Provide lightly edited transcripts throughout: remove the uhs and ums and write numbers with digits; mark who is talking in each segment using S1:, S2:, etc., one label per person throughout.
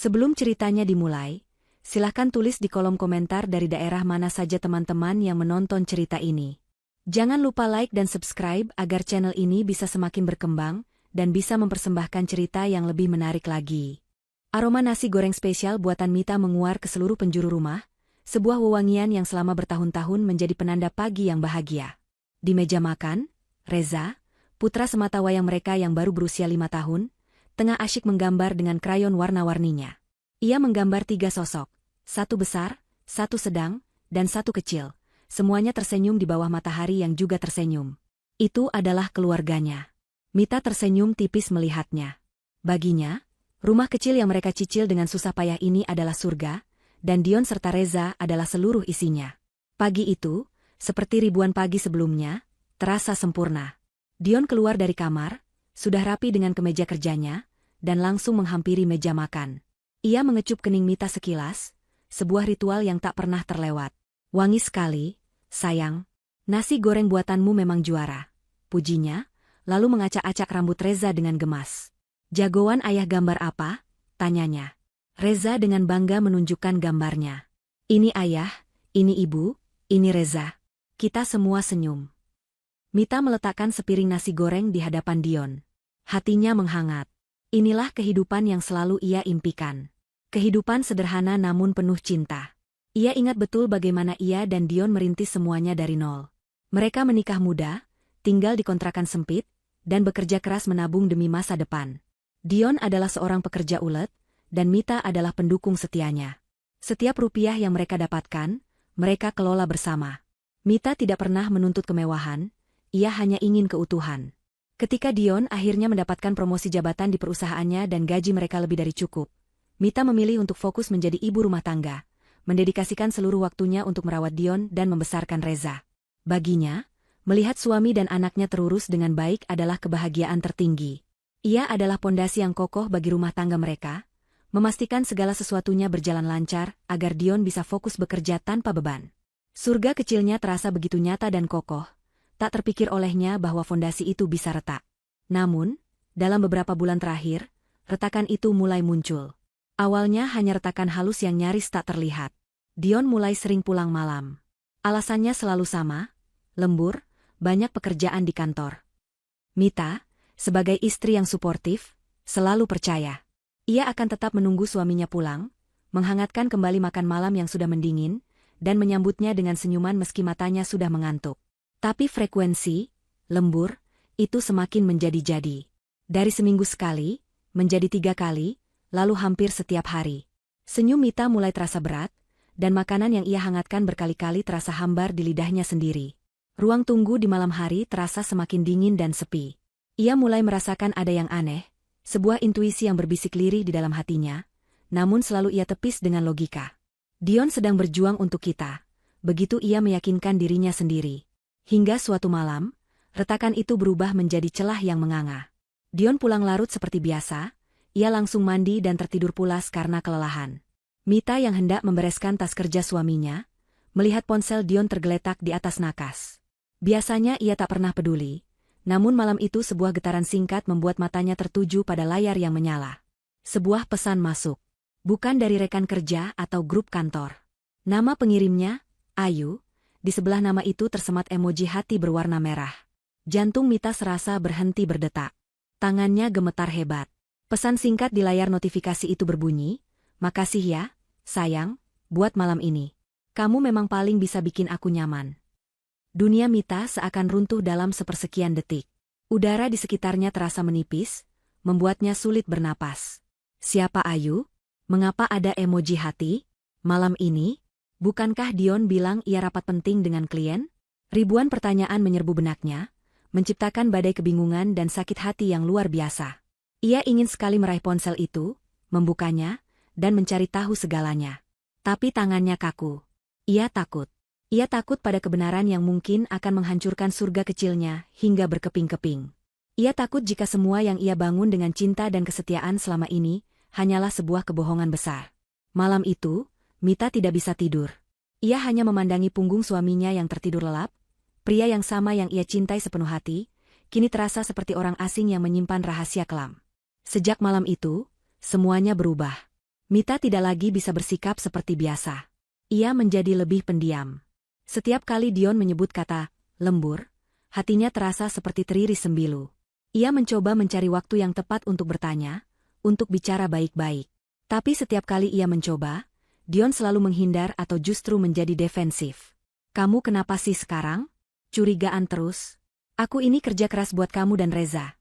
S1: Sebelum ceritanya dimulai, silakan tulis di kolom komentar dari daerah mana saja teman-teman yang menonton cerita ini. Jangan lupa like dan subscribe agar channel ini bisa semakin berkembang dan bisa mempersembahkan cerita yang lebih menarik lagi. Aroma nasi goreng spesial buatan Mita menguar ke seluruh penjuru rumah, sebuah wewangian yang selama bertahun-tahun menjadi penanda pagi yang bahagia. Di meja makan, Reza, putra sematawayang mereka yang baru berusia 5 tahun, tengah asyik menggambar dengan krayon warna-warninya. Ia menggambar 3 sosok, satu besar, satu sedang, dan satu kecil. Semuanya tersenyum di bawah matahari yang juga tersenyum. Itu adalah keluarganya. Mita tersenyum tipis melihatnya. Baginya, rumah kecil yang mereka cicil dengan susah payah ini adalah surga, dan Dion serta Reza adalah seluruh isinya. Pagi itu, seperti ribuan pagi sebelumnya, terasa sempurna. Dion keluar dari kamar, sudah rapi dengan kemeja kerjanya, dan langsung menghampiri meja makan. Ia mengecup kening Mita sekilas, sebuah ritual yang tak pernah terlewat. "Wangi sekali, sayang. Nasi goreng buatanmu memang juara," pujinya, lalu mengacak-acak rambut Reza dengan gemas. "Jagoan ayah gambar apa?" tanyanya. Reza dengan bangga menunjukkan gambarnya. "Ini ayah, ini ibu, ini Reza." Kita semua senyum. Mita meletakkan sepiring nasi goreng di hadapan Dion. Hatinya menghangat. Inilah kehidupan yang selalu ia impikan. Kehidupan sederhana namun penuh cinta. Ia ingat betul bagaimana ia dan Dion merintis semuanya dari nol. Mereka menikah muda, tinggal di kontrakan sempit, dan bekerja keras menabung demi masa depan. Dion adalah seorang pekerja ulet, dan Mita adalah pendukung setianya. Setiap rupiah yang mereka dapatkan, mereka kelola bersama. Mita tidak pernah menuntut kemewahan, ia hanya ingin keutuhan. Ketika Dion akhirnya mendapatkan promosi jabatan di perusahaannya dan gaji mereka lebih dari cukup, Mita memilih untuk fokus menjadi ibu rumah tangga, mendedikasikan seluruh waktunya untuk merawat Dion dan membesarkan Reza. Baginya, melihat suami dan anaknya terurus dengan baik adalah kebahagiaan tertinggi. Ia adalah pondasi yang kokoh bagi rumah tangga mereka, memastikan segala sesuatunya berjalan lancar agar Dion bisa fokus bekerja tanpa beban. Surga kecilnya terasa begitu nyata dan kokoh, tak terpikir olehnya bahwa fondasi itu bisa retak. Namun, dalam beberapa bulan terakhir, retakan itu mulai muncul. Awalnya hanya retakan halus yang nyaris tak terlihat. Dion mulai sering pulang malam. Alasannya selalu sama, lembur, banyak pekerjaan di kantor. Mita, sebagai istri yang suportif, selalu percaya. Ia akan tetap menunggu suaminya pulang, menghangatkan kembali makan malam yang sudah mendingin, dan menyambutnya dengan senyuman meski matanya sudah mengantuk. Tapi frekuensi, lembur, itu semakin menjadi-jadi. Dari seminggu sekali, menjadi 3 kali, lalu hampir setiap hari. Senyum Mita mulai terasa berat, dan makanan yang ia hangatkan berkali-kali terasa hambar di lidahnya sendiri. Ruang tunggu di malam hari terasa semakin dingin dan sepi. Ia mulai merasakan ada yang aneh, sebuah intuisi yang berbisik lirih di dalam hatinya, namun selalu ia tepis dengan logika. Dion sedang berjuang untuk kita, begitu ia meyakinkan dirinya sendiri. Hingga suatu malam, retakan itu berubah menjadi celah yang menganga. Dion pulang larut seperti biasa, ia langsung mandi dan tertidur pulas karena kelelahan. Mita yang hendak membereskan tas kerja suaminya, melihat ponsel Dion tergeletak di atas nakas. Biasanya ia tak pernah peduli, namun malam itu sebuah getaran singkat membuat matanya tertuju pada layar yang menyala. Sebuah pesan masuk. Bukan dari rekan kerja atau grup kantor. Nama pengirimnya, Ayu. Di sebelah nama itu tersemat emoji hati berwarna merah. Jantung Mita serasa berhenti berdetak. Tangannya gemetar hebat. Pesan singkat di layar notifikasi itu berbunyi, "Makasih ya, sayang, buat malam ini. Kamu memang paling bisa bikin aku nyaman." Dunia Mita seakan runtuh dalam sepersekian detik. Udara di sekitarnya terasa menipis, membuatnya sulit bernapas. Siapa Ayu? Mengapa ada emoji hati? Malam ini? Bukankah Dion bilang ia rapat penting dengan klien? Ribuan pertanyaan menyerbu benaknya, menciptakan badai kebingungan dan sakit hati yang luar biasa. Ia ingin sekali meraih ponsel itu, membukanya, dan mencari tahu segalanya. Tapi tangannya kaku. Ia takut. Ia takut pada kebenaran yang mungkin akan menghancurkan surga kecilnya hingga berkeping-keping. Ia takut jika semua yang ia bangun dengan cinta dan kesetiaan selama ini hanyalah sebuah kebohongan besar. Malam itu, Mita tidak bisa tidur. Ia hanya memandangi punggung suaminya yang tertidur lelap, pria yang sama yang ia cintai sepenuh hati, kini terasa seperti orang asing yang menyimpan rahasia kelam. Sejak malam itu, semuanya berubah. Mita tidak lagi bisa bersikap seperti biasa. Ia menjadi lebih pendiam. Setiap kali Dion menyebut kata lembur, hatinya terasa seperti teriris sembilu. Ia mencoba mencari waktu yang tepat untuk bertanya, untuk bicara baik-baik. Tapi setiap kali ia mencoba, Dion selalu menghindar atau justru menjadi defensif. "Kamu kenapa sih sekarang? Curigaan terus? Aku ini kerja keras buat kamu dan Reza."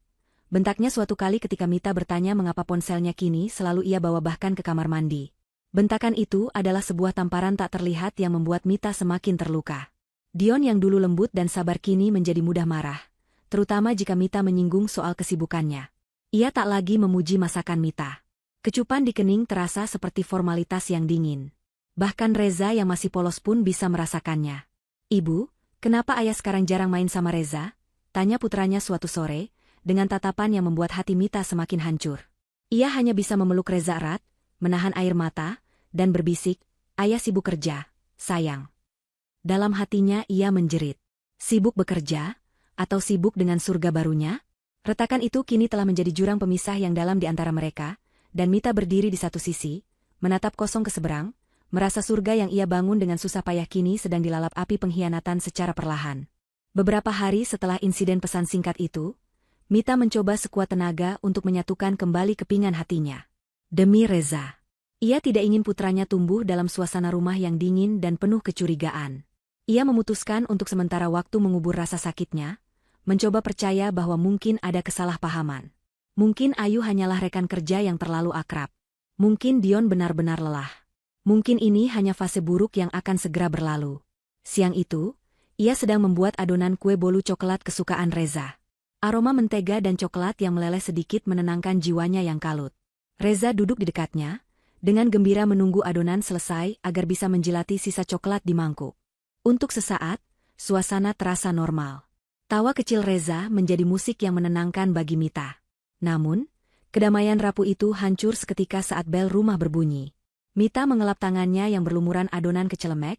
S1: Bentaknya suatu kali ketika Mita bertanya mengapa ponselnya kini selalu ia bawa bahkan ke kamar mandi. Bentakan itu adalah sebuah tamparan tak terlihat yang membuat Mita semakin terluka. Dion yang dulu lembut dan sabar kini menjadi mudah marah, terutama jika Mita menyinggung soal kesibukannya. Ia tak lagi memuji masakan Mita. Kecupan di kening terasa seperti formalitas yang dingin. Bahkan Reza yang masih polos pun bisa merasakannya. "Ibu, kenapa ayah sekarang jarang main sama Reza?" tanya putranya suatu sore, dengan tatapan yang membuat hati Mita semakin hancur. Ia hanya bisa memeluk Reza erat, menahan air mata, dan berbisik, "Ayah sibuk kerja, sayang." Dalam hatinya ia menjerit. Sibuk bekerja? Atau sibuk dengan surga barunya? Retakan itu kini telah menjadi jurang pemisah yang dalam di antara mereka, dan Mita berdiri di satu sisi, menatap kosong ke seberang, merasa surga yang ia bangun dengan susah payah kini sedang dilalap api pengkhianatan secara perlahan. Beberapa hari setelah insiden pesan singkat itu, Mita mencoba sekuat tenaga untuk menyatukan kembali kepingan hatinya. Demi Reza. Ia tidak ingin putranya tumbuh dalam suasana rumah yang dingin dan penuh kecurigaan. Ia memutuskan untuk sementara waktu mengubur rasa sakitnya, mencoba percaya bahwa mungkin ada kesalahpahaman. Mungkin Ayu hanyalah rekan kerja yang terlalu akrab. Mungkin Dion benar-benar lelah. Mungkin ini hanya fase buruk yang akan segera berlalu. Siang itu, ia sedang membuat adonan kue bolu coklat kesukaan Reza. Aroma mentega dan coklat yang meleleh sedikit menenangkan jiwanya yang kalut. Reza duduk di dekatnya, dengan gembira menunggu adonan selesai agar bisa menjilati sisa coklat di mangkuk. Untuk sesaat, suasana terasa normal. Tawa kecil Reza menjadi musik yang menenangkan bagi Mita. Namun, kedamaian rapuh itu hancur seketika saat bel rumah berbunyi. Mita mengelap tangannya yang berlumuran adonan ke celemek,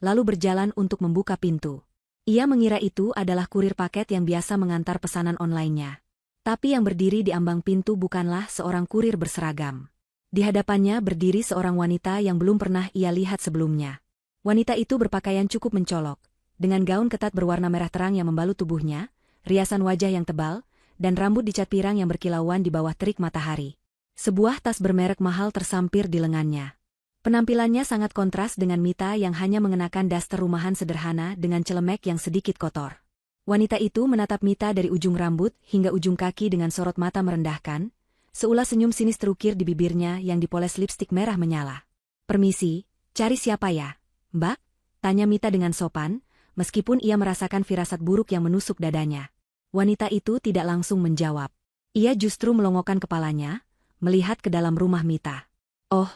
S1: lalu berjalan untuk membuka pintu. Ia mengira itu adalah kurir paket yang biasa mengantar pesanan online-nya. Tapi yang berdiri di ambang pintu bukanlah seorang kurir berseragam. Di hadapannya berdiri seorang wanita yang belum pernah ia lihat sebelumnya. Wanita itu berpakaian cukup mencolok, dengan gaun ketat berwarna merah terang yang membalut tubuhnya, riasan wajah yang tebal, dan rambut dicat pirang yang berkilauan di bawah terik matahari. Sebuah tas bermerek mahal tersampir di lengannya. Penampilannya sangat kontras dengan Mita yang hanya mengenakan daster rumahan sederhana dengan celemek yang sedikit kotor. Wanita itu menatap Mita dari ujung rambut hingga ujung kaki dengan sorot mata merendahkan, seulas senyum sinis terukir di bibirnya yang dipoles lipstik merah menyala. "Permisi, cari siapa ya, Mbak?" tanya Mita dengan sopan, meskipun ia merasakan firasat buruk yang menusuk dadanya. Wanita itu tidak langsung menjawab. Ia justru melongokkan kepalanya, melihat ke dalam rumah Mita. "Oh,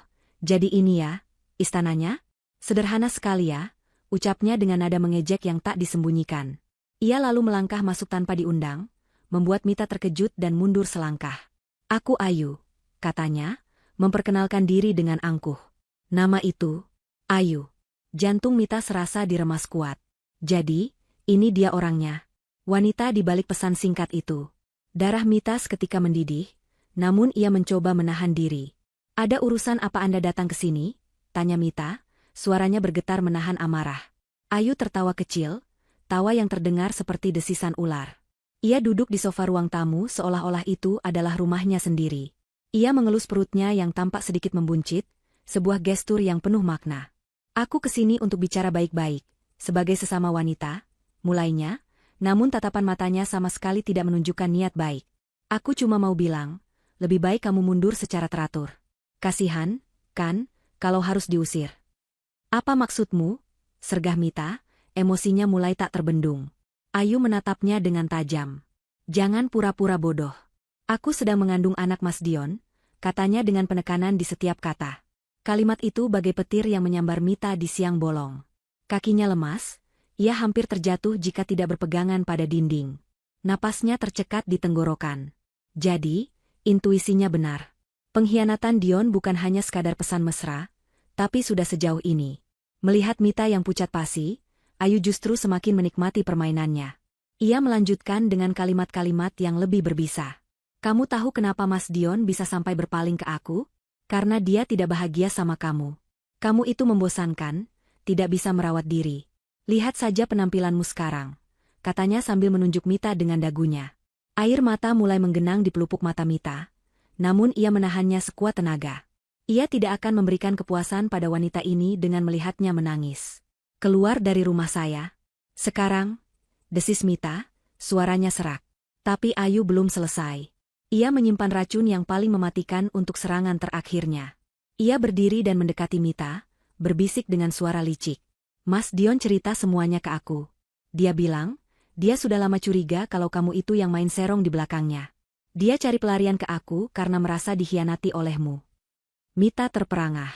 S1: jadi ini ya, istananya? Sederhana sekali ya," ucapnya dengan nada mengejek yang tak disembunyikan. Ia lalu melangkah masuk tanpa diundang, membuat Mita terkejut dan mundur selangkah. "Aku Ayu," katanya, memperkenalkan diri dengan angkuh. Nama itu, Ayu. Jantung Mita serasa diremas kuat. Jadi, ini dia orangnya. Wanita di balik pesan singkat itu. Darah Mita seketika mendidih, namun ia mencoba menahan diri. "Ada urusan apa Anda datang ke sini?" tanya Mita, suaranya bergetar menahan amarah. Ayu tertawa kecil, tawa yang terdengar seperti desisan ular. Ia duduk di sofa ruang tamu seolah-olah itu adalah rumahnya sendiri. Ia mengelus perutnya yang tampak sedikit membuncit, sebuah gestur yang penuh makna. "Aku kesini untuk bicara baik-baik, sebagai sesama wanita," mulainya, namun tatapan matanya sama sekali tidak menunjukkan niat baik. "Aku cuma mau bilang, lebih baik kamu mundur secara teratur. Kasihan, kan, kalau harus diusir." "Apa maksudmu?" sergah Mita, emosinya mulai tak terbendung. Ayu menatapnya dengan tajam. "Jangan pura-pura bodoh. Aku sedang mengandung anak Mas Dion," katanya dengan penekanan di setiap kata. Kalimat itu bagai petir yang menyambar Mita di siang bolong. Kakinya lemas, ia hampir terjatuh jika tidak berpegangan pada dinding. Napasnya tercekat di tenggorokan. Jadi, intuisinya benar. Pengkhianatan Dion bukan hanya sekadar pesan mesra, tapi sudah sejauh ini. Melihat Mita yang pucat pasi, Ayu justru semakin menikmati permainannya. Ia melanjutkan dengan kalimat-kalimat yang lebih berbisa. "Kamu tahu kenapa Mas Dion bisa sampai berpaling ke aku? Karena dia tidak bahagia sama kamu. Kamu itu membosankan, tidak bisa merawat diri. Lihat saja penampilanmu sekarang, katanya sambil menunjuk Mita dengan dagunya. Air mata mulai menggenang di pelupuk mata Mita, namun ia menahannya sekuat tenaga. Ia tidak akan memberikan kepuasan pada wanita ini dengan melihatnya menangis. Keluar dari rumah saya. Sekarang, desis Mita, suaranya serak. Tapi Ayu belum selesai. Ia menyimpan racun yang paling mematikan untuk serangan terakhirnya. Ia berdiri dan mendekati Mita, berbisik dengan suara licik. Mas Dion cerita semuanya ke aku. Dia bilang, dia sudah lama curiga kalau kamu itu yang main serong di belakangnya. Dia cari pelarian ke aku karena merasa dikhianati olehmu. Mita terperangah.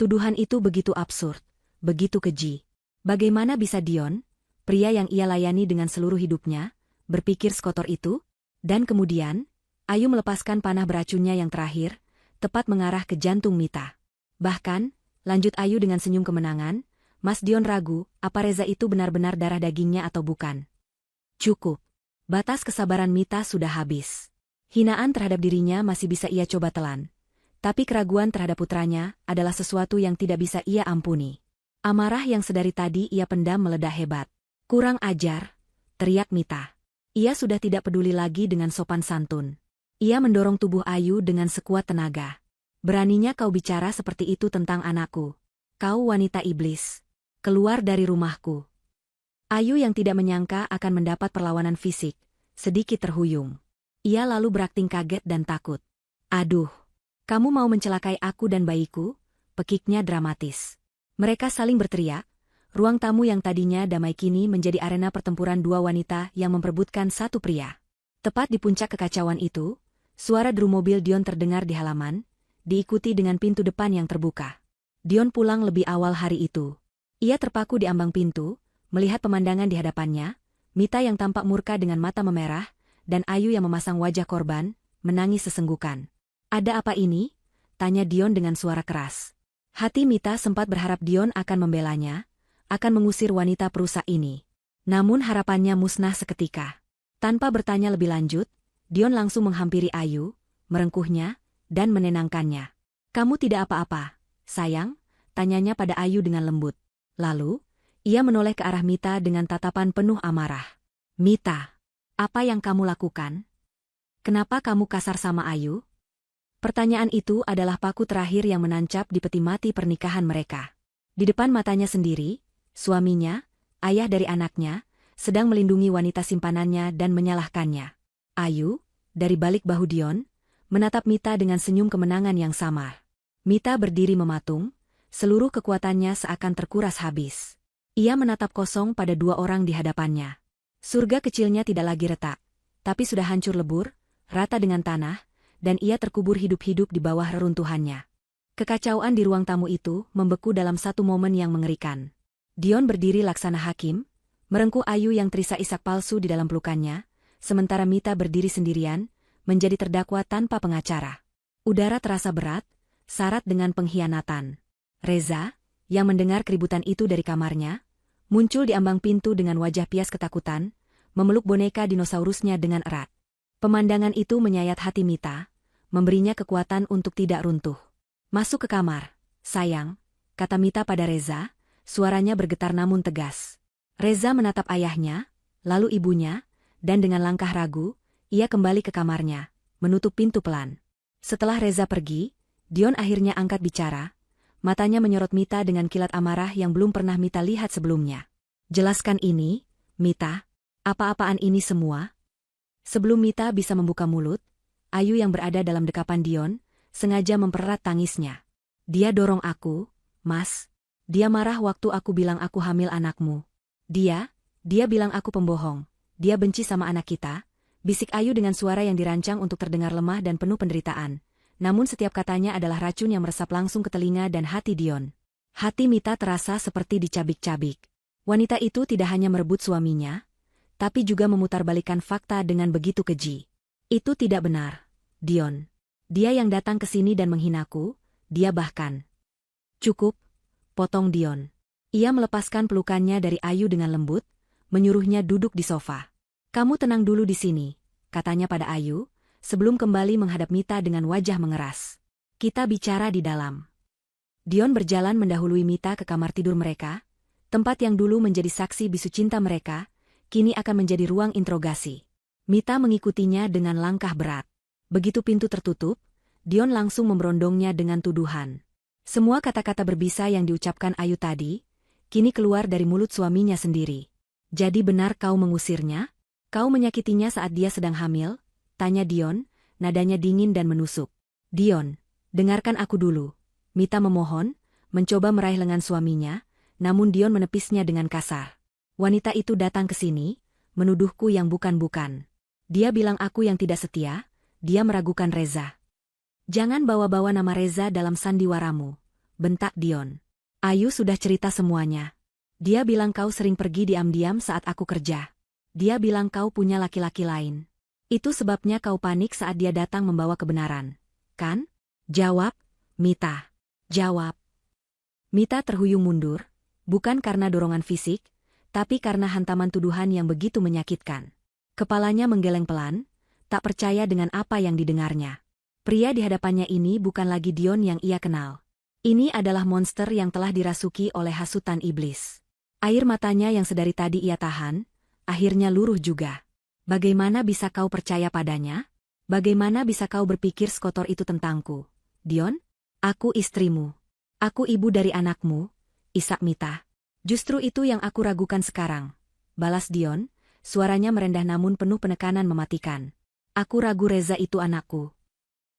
S1: Tuduhan itu begitu absurd, begitu keji. Bagaimana bisa Dion, pria yang ia layani dengan seluruh hidupnya, berpikir sekotor itu? Dan kemudian, Ayu melepaskan panah beracunnya yang terakhir, tepat mengarah ke jantung Mita. Bahkan, lanjut Ayu dengan senyum kemenangan, Mas Dion ragu, apa Reza itu benar-benar darah dagingnya atau bukan. Cukup. Batas kesabaran Mita sudah habis. Hinaan terhadap dirinya masih bisa ia coba telan. Tapi keraguan terhadap putranya adalah sesuatu yang tidak bisa ia ampuni. Amarah yang sedari tadi ia pendam meledak hebat. Kurang ajar, teriak Mita. Ia sudah tidak peduli lagi dengan sopan santun. Ia mendorong tubuh Ayu dengan sekuat tenaga. Beraninya kau bicara seperti itu tentang anakku. Kau wanita iblis. Keluar dari rumahku. Ayu yang tidak menyangka akan mendapat perlawanan fisik, sedikit terhuyung. Ia lalu berakting kaget dan takut. Aduh, kamu mau mencelakai aku dan bayiku? Pekiknya dramatis. Mereka saling berteriak. Ruang tamu yang tadinya damai kini menjadi arena pertempuran dua wanita yang memperebutkan satu pria. Tepat di puncak kekacauan itu, suara deru mobil Dion terdengar di halaman, diikuti dengan pintu depan yang terbuka. Dion pulang lebih awal hari itu. Ia terpaku di ambang pintu, melihat pemandangan di hadapannya, Mita yang tampak murka dengan mata memerah, dan Ayu yang memasang wajah korban, menangis sesenggukan. Ada apa ini? Tanya Dion dengan suara keras. Hati Mita sempat berharap Dion akan membelanya, akan mengusir wanita perusak ini. Namun harapannya musnah seketika. Tanpa bertanya lebih lanjut, Dion langsung menghampiri Ayu, merengkuhnya, dan menenangkannya. Kamu tidak apa-apa, sayang? Tanyanya pada Ayu dengan lembut. Lalu, ia menoleh ke arah Mita dengan tatapan penuh amarah. Mita, apa yang kamu lakukan? Kenapa kamu kasar sama Ayu? Pertanyaan itu adalah paku terakhir yang menancap di peti mati pernikahan mereka. Di depan matanya sendiri, suaminya, ayah dari anaknya, sedang melindungi wanita simpanannya dan menyalahkannya. Ayu, dari balik bahu Dion, menatap Mita dengan senyum kemenangan yang samar. Mita berdiri mematung, seluruh kekuatannya seakan terkuras habis. Ia menatap kosong pada dua orang di hadapannya. Surga kecilnya tidak lagi retak, tapi sudah hancur lebur, rata dengan tanah, dan ia terkubur hidup-hidup di bawah reruntuhannya. Kekacauan di ruang tamu itu membeku dalam satu momen yang mengerikan. Dion berdiri laksana hakim, merengkuh Ayu yang terisak-isak palsu di dalam pelukannya, sementara Mita berdiri sendirian, menjadi terdakwa tanpa pengacara. Udara terasa berat, syarat dengan pengkhianatan. Reza, yang mendengar keributan itu dari kamarnya, muncul di ambang pintu dengan wajah pias ketakutan, memeluk boneka dinosaurusnya dengan erat. Pemandangan itu menyayat hati Mita, memberinya kekuatan untuk tidak runtuh. Masuk ke kamar, sayang, kata Mita pada Reza, suaranya bergetar namun tegas. Reza menatap ayahnya, lalu ibunya, dan dengan langkah ragu, ia kembali ke kamarnya, menutup pintu pelan. Setelah Reza pergi, Dion akhirnya angkat bicara, matanya menyorot Mita dengan kilat amarah yang belum pernah Mita lihat sebelumnya. Jelaskan ini, Mita, apa-apaan ini semua? Sebelum Mita bisa membuka mulut, Ayu yang berada dalam dekapan Dion, sengaja mempererat tangisnya. Dia dorong aku, Mas. Dia marah waktu aku bilang aku hamil anakmu. Dia bilang aku pembohong. Dia benci sama anak kita, bisik Ayu dengan suara yang dirancang untuk terdengar lemah dan penuh penderitaan. Namun setiap katanya adalah racun yang meresap langsung ke telinga dan hati Dion. Hati Mita terasa seperti dicabik-cabik. Wanita itu tidak hanya merebut suaminya, tapi juga memutarbalikkan fakta dengan begitu keji. Itu tidak benar, Dion. Dia yang datang ke sini dan menghinaku, dia bahkan. Cukup, potong Dion. Ia melepaskan pelukannya dari Ayu dengan lembut, menyuruhnya duduk di sofa. Kamu tenang dulu di sini, katanya pada Ayu, sebelum kembali menghadap Mita dengan wajah mengeras. Kita bicara di dalam. Dion berjalan mendahului Mita ke kamar tidur mereka, tempat yang dulu menjadi saksi bisu cinta mereka, kini akan menjadi ruang interogasi. Mita mengikutinya dengan langkah berat. Begitu pintu tertutup, Dion langsung memberondongnya dengan tuduhan. Semua kata-kata berbisa yang diucapkan Ayu tadi, kini keluar dari mulut suaminya sendiri. Jadi benar kau mengusirnya? Kau menyakitinya saat dia sedang hamil? Tanya Dion, nadanya dingin dan menusuk. Dion, dengarkan aku dulu. Mita memohon, mencoba meraih lengan suaminya, namun Dion menepisnya dengan kasar. Wanita itu datang ke sini, menuduhku yang bukan-bukan. Dia bilang aku yang tidak setia, dia meragukan Reza. Jangan bawa-bawa nama Reza dalam sandiwaramu, bentak Dion. Ayu sudah cerita semuanya. Dia bilang kau sering pergi diam-diam saat aku kerja. Dia bilang kau punya laki-laki lain. Itu sebabnya kau panik saat dia datang membawa kebenaran. Kan? Jawab, Mita. Jawab. Mita terhuyung mundur, bukan karena dorongan fisik, tapi karena hantaman tuduhan yang begitu menyakitkan. Kepalanya menggeleng pelan, tak percaya dengan apa yang didengarnya. Pria di hadapannya ini bukan lagi Dion yang ia kenal. Ini adalah monster yang telah dirasuki oleh hasutan iblis. Air matanya yang sedari tadi ia tahan, akhirnya luruh juga. Bagaimana bisa kau percaya padanya? Bagaimana bisa kau berpikir sekotor itu tentangku? Dion? Aku istrimu. Aku ibu dari anakmu, isak Mita. Justru itu yang aku ragukan sekarang. Balas Dion, suaranya merendah namun penuh penekanan mematikan. Aku ragu Reza itu anakku.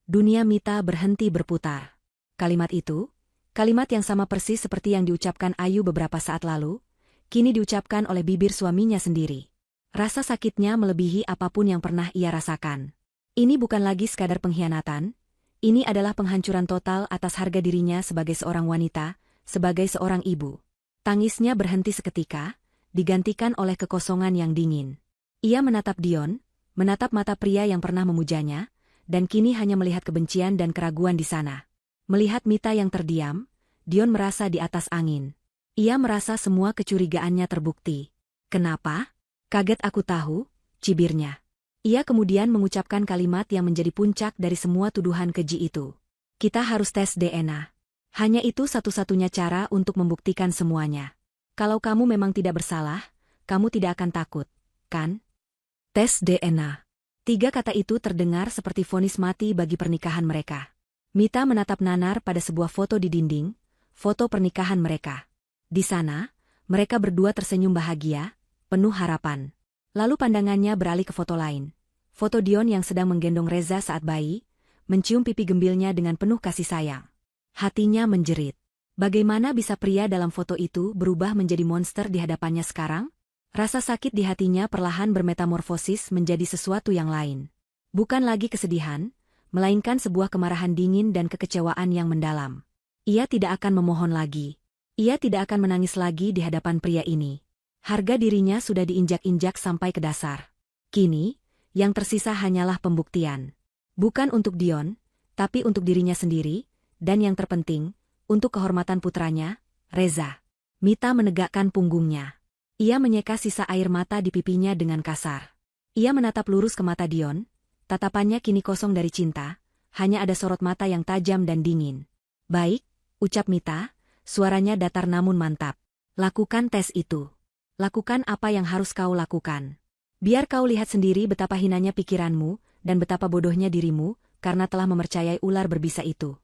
S1: Dunia Mita berhenti berputar. Kalimat itu, kalimat yang sama persis seperti yang diucapkan Ayu beberapa saat lalu, kini diucapkan oleh bibir suaminya sendiri. Rasa sakitnya melebihi apapun yang pernah ia rasakan. Ini bukan lagi sekadar pengkhianatan, ini adalah penghancuran total atas harga dirinya sebagai seorang wanita, sebagai seorang ibu. Tangisnya berhenti seketika, digantikan oleh kekosongan yang dingin. Ia menatap Dion, menatap mata pria yang pernah memujanya, dan kini hanya melihat kebencian dan keraguan di sana. Melihat Mita yang terdiam, Dion merasa di atas angin. Ia merasa semua kecurigaannya terbukti. Kenapa? Kaget aku tahu, cibirnya. Ia kemudian mengucapkan kalimat yang menjadi puncak dari semua tuduhan keji itu. Kita harus tes DNA. Hanya itu satu-satunya cara untuk membuktikan semuanya. Kalau kamu memang tidak bersalah, kamu tidak akan takut, kan? Tes DNA. 3 kata itu terdengar seperti vonis mati bagi pernikahan mereka. Mita menatap nanar pada sebuah foto di dinding, foto pernikahan mereka. Di sana, mereka berdua tersenyum bahagia, penuh harapan. Lalu pandangannya beralih ke foto lain. Foto Dion yang sedang menggendong Reza saat bayi, mencium pipi gembilnya dengan penuh kasih sayang. Hatinya menjerit. Bagaimana bisa pria dalam foto itu berubah menjadi monster di hadapannya sekarang? Rasa sakit di hatinya perlahan bermetamorfosis menjadi sesuatu yang lain. Bukan lagi kesedihan, melainkan sebuah kemarahan dingin dan kekecewaan yang mendalam. Ia tidak akan memohon lagi. Ia tidak akan menangis lagi di hadapan pria ini. Harga dirinya sudah diinjak-injak sampai ke dasar. Kini, yang tersisa hanyalah pembuktian. Bukan untuk Dion, tapi untuk dirinya sendiri, dan yang terpenting, untuk kehormatan putranya, Reza. Mita menegakkan punggungnya. Ia menyeka sisa air mata di pipinya dengan kasar. Ia menatap lurus ke mata Dion, tatapannya kini kosong dari cinta, hanya ada sorot mata yang tajam dan dingin. Baik, ucap Mita. Suaranya datar namun mantap. Lakukan tes itu. Lakukan apa yang harus kau lakukan. Biar kau lihat sendiri betapa hinanya pikiranmu, dan betapa bodohnya dirimu, karena telah mempercayai ular berbisa itu.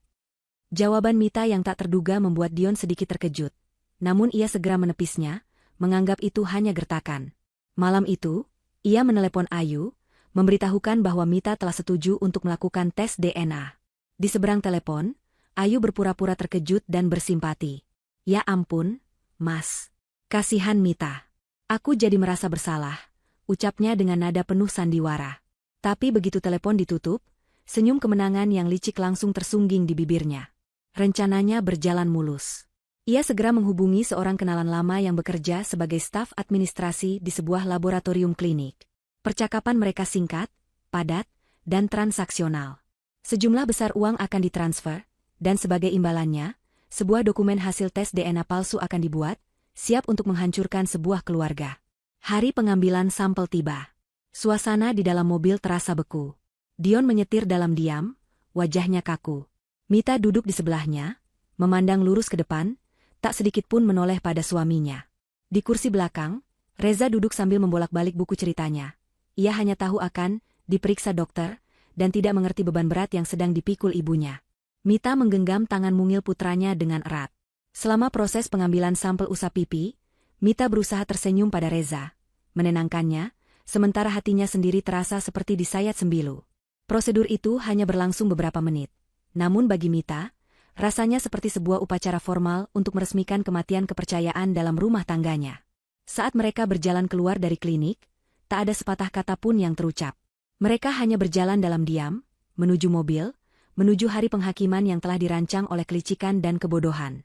S1: Jawaban Mita yang tak terduga membuat Dion sedikit terkejut. Namun ia segera menepisnya, menganggap itu hanya gertakan. Malam itu, ia menelepon Ayu, memberitahukan bahwa Mita telah setuju untuk melakukan tes DNA. Di seberang telepon, Ayu berpura-pura terkejut dan bersimpati. Ya ampun, Mas. Kasihan Mita. Aku jadi merasa bersalah, ucapnya dengan nada penuh sandiwara. Tapi begitu telepon ditutup, senyum kemenangan yang licik langsung tersungging di bibirnya. Rencananya berjalan mulus. Ia segera menghubungi seorang kenalan lama yang bekerja sebagai staf administrasi di sebuah laboratorium klinik. Percakapan mereka singkat, padat, dan transaksional. Sejumlah besar uang akan ditransfer, dan sebagai imbalannya, sebuah dokumen hasil tes DNA palsu akan dibuat, siap untuk menghancurkan sebuah keluarga. Hari pengambilan sampel tiba. Suasana di dalam mobil terasa beku. Dion menyetir dalam diam, wajahnya kaku. Mita duduk di sebelahnya, memandang lurus ke depan, tak sedikit pun menoleh pada suaminya. Di kursi belakang, Reza duduk sambil membolak-balik buku ceritanya. Ia hanya tahu akan diperiksa dokter, dan tidak mengerti beban berat yang sedang dipikul ibunya. Mita menggenggam tangan mungil putranya dengan erat. Selama proses pengambilan sampel usap pipi, Mita berusaha tersenyum pada Reza, menenangkannya, sementara hatinya sendiri terasa seperti disayat sembilu. Prosedur itu hanya berlangsung beberapa menit. Namun bagi Mita, rasanya seperti sebuah upacara formal untuk meresmikan kematian kepercayaan dalam rumah tangganya. Saat mereka berjalan keluar dari klinik, tak ada sepatah kata pun yang terucap. Mereka hanya berjalan dalam diam, menuju mobil, menuju hari penghakiman yang telah dirancang oleh kelicikan dan kebodohan.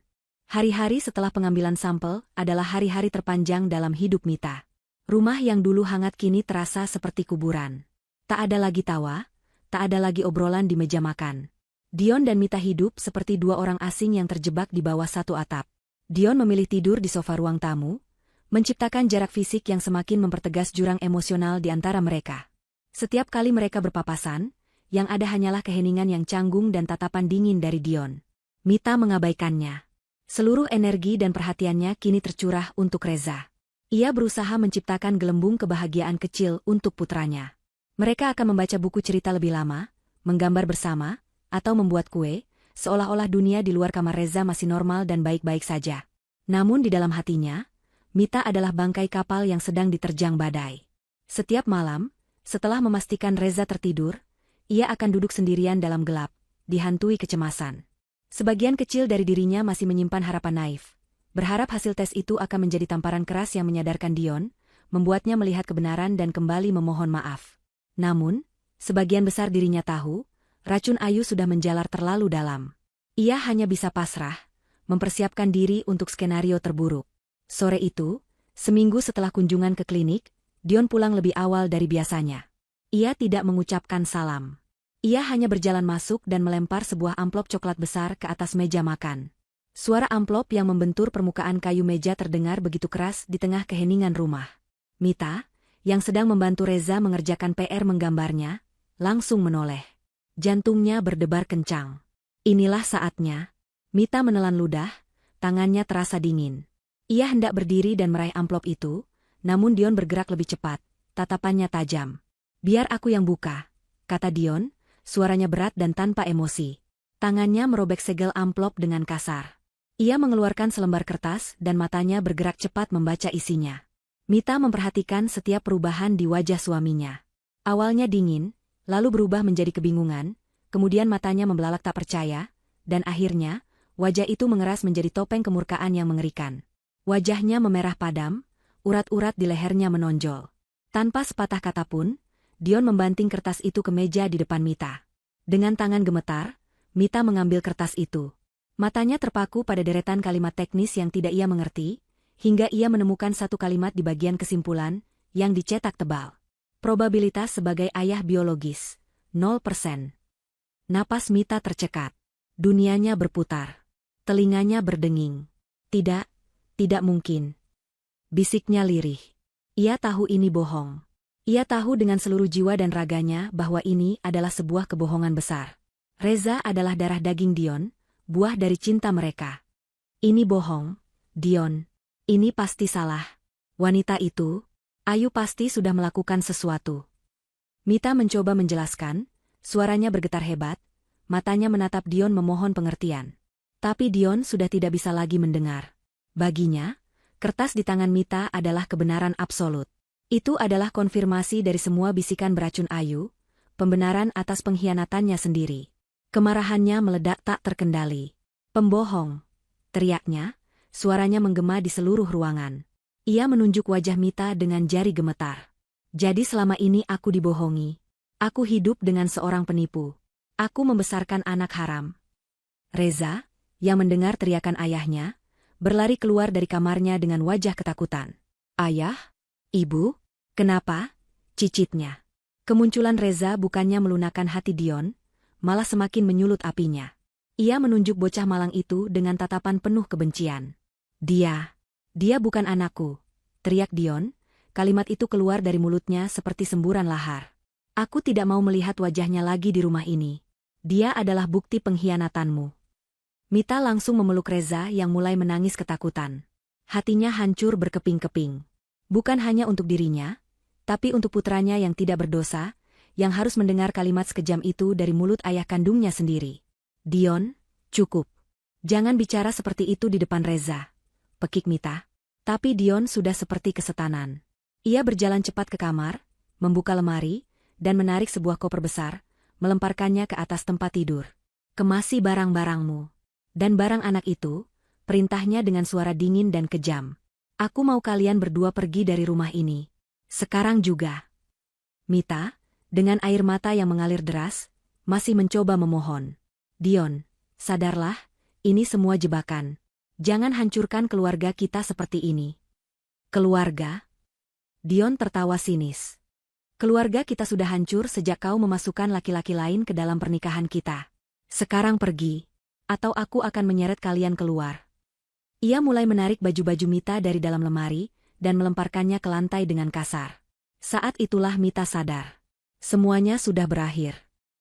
S1: Hari-hari setelah pengambilan sampel adalah hari-hari terpanjang dalam hidup Mita. Rumah yang dulu hangat kini terasa seperti kuburan. Tak ada lagi tawa, tak ada lagi obrolan di meja makan. Dion dan Mita hidup seperti dua orang asing yang terjebak di bawah satu atap. Dion memilih tidur di sofa ruang tamu, menciptakan jarak fisik yang semakin mempertegas jurang emosional di antara mereka. Setiap kali mereka berpapasan, yang ada hanyalah keheningan yang canggung dan tatapan dingin dari Dion. Mita mengabaikannya. Seluruh energi dan perhatiannya kini tercurah untuk Reza. Ia berusaha menciptakan gelembung kebahagiaan kecil untuk putranya. Mereka akan membaca buku cerita lebih lama, menggambar bersama, atau membuat kue, seolah-olah dunia di luar kamar Reza masih normal dan baik-baik saja. Namun di dalam hatinya, Mita adalah bangkai kapal yang sedang diterjang badai. Setiap malam, setelah memastikan Reza tertidur, ia akan duduk sendirian dalam gelap, dihantui kecemasan. Sebagian kecil dari dirinya masih menyimpan harapan naif. Berharap hasil tes itu akan menjadi tamparan keras yang menyadarkan Dion, membuatnya melihat kebenaran dan kembali memohon maaf. Namun, sebagian besar dirinya tahu, racun Ayu sudah menjalar terlalu dalam. Ia hanya bisa pasrah, mempersiapkan diri untuk skenario terburuk. Sore itu, seminggu setelah kunjungan ke klinik, Dion pulang lebih awal dari biasanya. Ia tidak mengucapkan salam. Ia hanya berjalan masuk dan melempar sebuah amplop coklat besar ke atas meja makan. Suara amplop yang membentur permukaan kayu meja terdengar begitu keras di tengah keheningan rumah. Mita, yang sedang membantu Reza mengerjakan PR menggambarnya, langsung menoleh. Jantungnya berdebar kencang. Inilah saatnya. Mita menelan ludah, tangannya terasa dingin. Ia hendak berdiri dan meraih amplop itu, namun Dion bergerak lebih cepat, tatapannya tajam. "Biar aku yang buka," kata Dion, suaranya berat dan tanpa emosi. Tangannya merobek segel amplop dengan kasar. Ia mengeluarkan selembar kertas dan matanya bergerak cepat membaca isinya. Mita memperhatikan setiap perubahan di wajah suaminya. Awalnya dingin, lalu berubah menjadi kebingungan, kemudian matanya membelalak tak percaya, dan akhirnya, wajah itu mengeras menjadi topeng kemurkaan yang mengerikan. Wajahnya memerah padam, urat-urat di lehernya menonjol. Tanpa sepatah kata pun, Dion membanting kertas itu ke meja di depan Mita. Dengan tangan gemetar, Mita mengambil kertas itu. Matanya terpaku pada deretan kalimat teknis yang tidak ia mengerti, hingga ia menemukan satu kalimat di bagian kesimpulan, yang dicetak tebal. Probabilitas sebagai ayah biologis, 0%. Napas Mita tercekat. Dunianya berputar. Telinganya berdenging. Tidak mungkin. Bisiknya lirih. Ia tahu ini bohong. Ia tahu dengan seluruh jiwa dan raganya bahwa ini adalah sebuah kebohongan besar. Reza adalah darah daging Dion, buah dari cinta mereka. Ini bohong, Dion. Ini pasti salah. Wanita itu, Ayu pasti sudah melakukan sesuatu. Mita mencoba menjelaskan, suaranya bergetar hebat, matanya menatap Dion memohon pengertian. Tapi Dion sudah tidak bisa lagi mendengar. Baginya, kertas di tangan Mita adalah kebenaran absolut. Itu adalah konfirmasi dari semua bisikan beracun Ayu, pembenaran atas pengkhianatannya sendiri. Kemarahannya meledak tak terkendali. "Pembohong!" teriaknya, suaranya menggema di seluruh ruangan. Ia menunjuk wajah Mita dengan jari gemetar. "Jadi selama ini aku dibohongi. Aku hidup dengan seorang penipu. Aku membesarkan anak haram." Reza, yang mendengar teriakan ayahnya, berlari keluar dari kamarnya dengan wajah ketakutan. "Ayah? Ibu? Kenapa?" cicitnya. Kemunculan Reza bukannya melunakkan hati Dion, malah semakin menyulut apinya. Ia menunjuk bocah malang itu dengan tatapan penuh kebencian. Dia bukan anakku," teriak Dion, kalimat itu keluar dari mulutnya seperti semburan lahar. "Aku tidak mau melihat wajahnya lagi di rumah ini. Dia adalah bukti pengkhianatanmu. Mita langsung memeluk Reza yang mulai menangis ketakutan. Hatinya hancur berkeping-keping. Bukan hanya untuk dirinya, tapi untuk putranya yang tidak berdosa, yang harus mendengar kalimat sekejam itu dari mulut ayah kandungnya sendiri. Dion, cukup. Jangan bicara seperti itu di depan Reza, pekik Mita. Tapi Dion sudah seperti kesetanan. Ia berjalan cepat ke kamar, membuka lemari, dan menarik sebuah koper besar, melemparkannya ke atas tempat tidur. Kemasi barang-barangmu. Dan barang anak itu, perintahnya dengan suara dingin dan kejam. Aku mau kalian berdua pergi dari rumah ini. Sekarang juga. Mita, dengan air mata yang mengalir deras, masih mencoba memohon. Dion, sadarlah, ini semua jebakan. Jangan hancurkan keluarga kita seperti ini. Keluarga? Dion tertawa sinis. Keluarga kita sudah hancur sejak kau memasukkan laki-laki lain ke dalam pernikahan kita. Sekarang pergi, atau aku akan menyeret kalian keluar. Ia mulai menarik baju-baju Mita dari dalam lemari, dan melemparkannya ke lantai dengan kasar. Saat itulah Mita sadar. Semuanya sudah berakhir.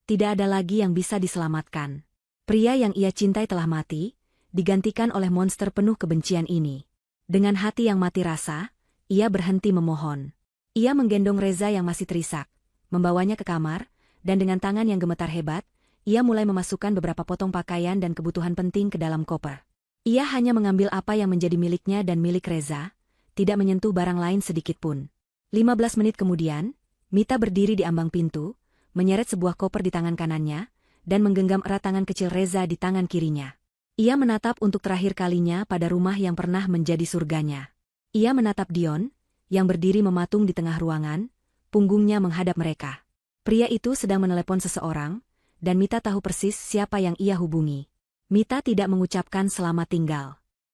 S1: Tidak ada lagi yang bisa diselamatkan. Pria yang ia cintai telah mati, digantikan oleh monster penuh kebencian ini. Dengan hati yang mati rasa, ia berhenti memohon. Ia menggendong Reza yang masih terisak, membawanya ke kamar, dan dengan tangan yang gemetar hebat, ia mulai memasukkan beberapa potong pakaian dan kebutuhan penting ke dalam koper. Ia hanya mengambil apa yang menjadi miliknya dan milik Reza, tidak menyentuh barang lain sedikitpun. 15 menit kemudian, Mita berdiri di ambang pintu, menyeret sebuah koper di tangan kanannya, dan menggenggam erat tangan kecil Reza di tangan kirinya. Ia menatap untuk terakhir kalinya pada rumah yang pernah menjadi surganya. Ia menatap Dion, yang berdiri mematung di tengah ruangan, punggungnya menghadap mereka. Pria itu sedang menelepon seseorang, dan Mita tahu persis siapa yang ia hubungi. Mita tidak mengucapkan selamat tinggal.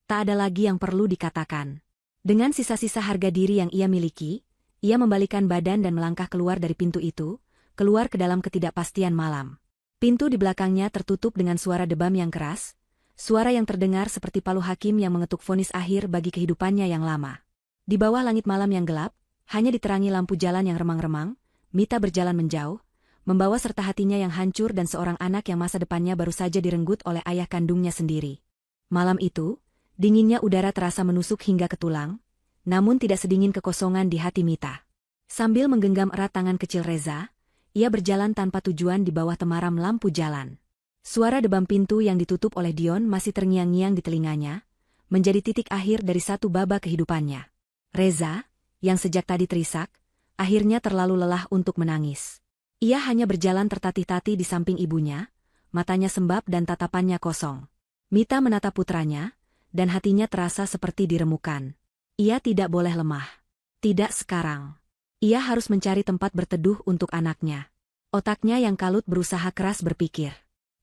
S1: Tak ada lagi yang perlu dikatakan. Dengan sisa-sisa harga diri yang ia miliki, ia membalikan badan dan melangkah keluar dari pintu itu, keluar ke dalam ketidakpastian malam. Pintu di belakangnya tertutup dengan suara debam yang keras, suara yang terdengar seperti palu hakim yang mengetuk vonis akhir bagi kehidupannya yang lama. Di bawah langit malam yang gelap, hanya diterangi lampu jalan yang remang-remang, Mita berjalan menjauh, membawa serta hatinya yang hancur dan seorang anak yang masa depannya baru saja direnggut oleh ayah kandungnya sendiri. Malam itu, dinginnya udara terasa menusuk hingga ke tulang, namun tidak sedingin kekosongan di hati Mita. Sambil menggenggam erat tangan kecil Reza, ia berjalan tanpa tujuan di bawah temaram lampu jalan. Suara debam pintu yang ditutup oleh Dion masih terngiang-ngiang di telinganya, menjadi titik akhir dari satu babak kehidupannya. Reza, yang sejak tadi terisak, akhirnya terlalu lelah untuk menangis. Ia hanya berjalan tertatih-tatih di samping ibunya, matanya sembab dan tatapannya kosong. Mita menatap putranya, dan hatinya terasa seperti diremukan. Ia tidak boleh lemah. Tidak sekarang. Ia harus mencari tempat berteduh untuk anaknya. Otaknya yang kalut berusaha keras berpikir.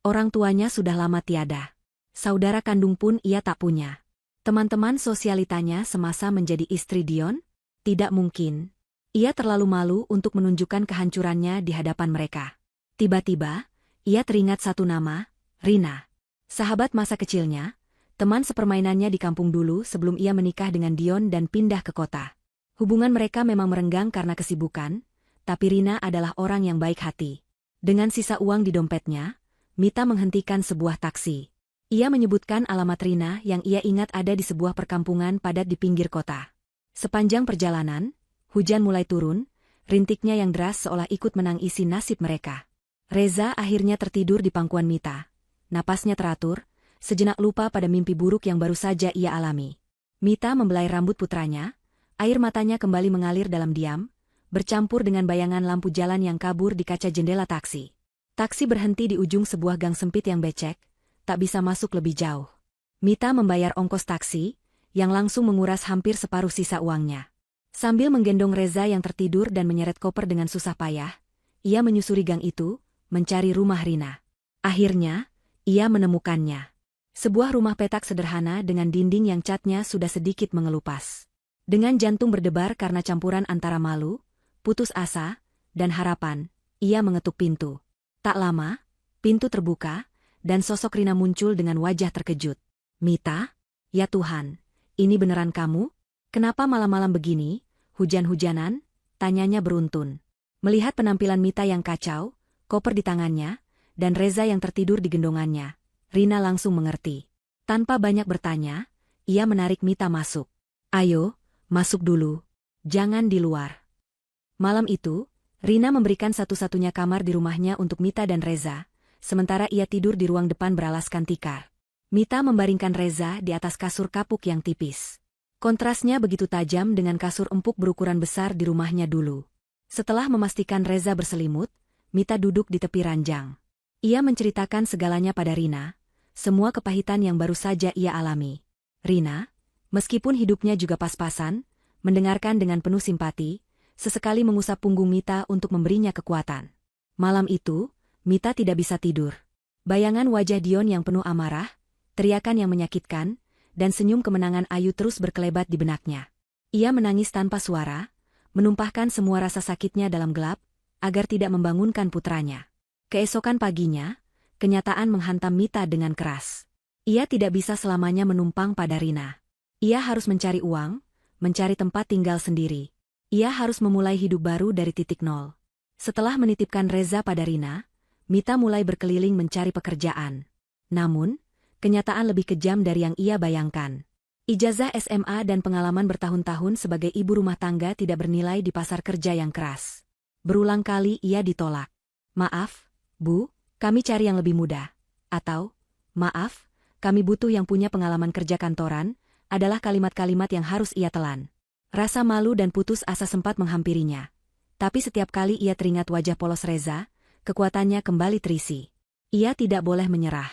S1: Orang tuanya sudah lama tiada. Saudara kandung pun ia tak punya. Teman-teman sosialitanya semasa menjadi istri Dion? Tidak mungkin. Ia terlalu malu untuk menunjukkan kehancurannya di hadapan mereka. Tiba-tiba, ia teringat satu nama, Rina. Sahabat masa kecilnya, teman sepermainannya di kampung dulu sebelum ia menikah dengan Dion dan pindah ke kota. Hubungan mereka memang merenggang karena kesibukan, tapi Rina adalah orang yang baik hati. Dengan sisa uang di dompetnya, Mita menghentikan sebuah taksi. Ia menyebutkan alamat Rina yang ia ingat ada di sebuah perkampungan padat di pinggir kota. Sepanjang perjalanan, hujan mulai turun, rintiknya yang deras seolah ikut menangisi nasib mereka. Reza akhirnya tertidur di pangkuan Mita. Napasnya teratur, sejenak lupa pada mimpi buruk yang baru saja ia alami. Mita membelai rambut putranya, air matanya kembali mengalir dalam diam, bercampur dengan bayangan lampu jalan yang kabur di kaca jendela taksi. Taksi berhenti di ujung sebuah gang sempit yang becek, tak bisa masuk lebih jauh. Mita membayar ongkos taksi, yang langsung menguras hampir separuh sisa uangnya. Sambil menggendong Reza yang tertidur dan menyeret koper dengan susah payah, ia menyusuri gang itu, mencari rumah Rina. Akhirnya, ia menemukannya. Sebuah rumah petak sederhana dengan dinding yang catnya sudah sedikit mengelupas. Dengan jantung berdebar karena campuran antara malu, putus asa, dan harapan, ia mengetuk pintu. Tak lama, pintu terbuka, dan sosok Rina muncul dengan wajah terkejut. Mita? Ya Tuhan, ini beneran kamu? Kenapa malam-malam begini, hujan-hujanan? Tanyanya beruntun. Melihat penampilan Mita yang kacau, koper di tangannya, dan Reza yang tertidur di gendongannya, Rina langsung mengerti. Tanpa banyak bertanya, ia menarik Mita masuk. "Ayo, masuk dulu. Jangan di luar." Malam itu, Rina memberikan satu-satunya kamar di rumahnya untuk Mita dan Reza, sementara ia tidur di ruang depan beralaskan tikar. Mita membaringkan Reza di atas kasur kapuk yang tipis. Kontrasnya begitu tajam dengan kasur empuk berukuran besar di rumahnya dulu. Setelah memastikan Reza berselimut, Mita duduk di tepi ranjang. Ia menceritakan segalanya pada Rina, semua kepahitan yang baru saja ia alami. Rina, meskipun hidupnya juga pas-pasan, mendengarkan dengan penuh simpati, sesekali mengusap punggung Mita untuk memberinya kekuatan. Malam itu, Mita tidak bisa tidur. Bayangan wajah Dion yang penuh amarah, teriakan yang menyakitkan, dan senyum kemenangan Ayu terus berkelebat di benaknya. Ia menangis tanpa suara, menumpahkan semua rasa sakitnya dalam gelap, agar tidak membangunkan putranya. Keesokan paginya, kenyataan menghantam Mita dengan keras. Ia tidak bisa selamanya menumpang pada Rina. Ia harus mencari uang, mencari tempat tinggal sendiri. Ia harus memulai hidup baru dari titik nol. Setelah menitipkan Reza pada Rina, Mita mulai berkeliling mencari pekerjaan. Namun, kenyataan lebih kejam dari yang ia bayangkan. Ijazah SMA dan pengalaman bertahun-tahun sebagai ibu rumah tangga tidak bernilai di pasar kerja yang keras. Berulang kali ia ditolak. "Maaf, Bu, kami cari yang lebih muda." Atau, "Maaf, kami butuh yang punya pengalaman kerja kantoran," adalah kalimat-kalimat yang harus ia telan. Rasa malu dan putus asa sempat menghampirinya. Tapi setiap kali ia teringat wajah polos Reza, kekuatannya kembali terisi. Ia tidak boleh menyerah.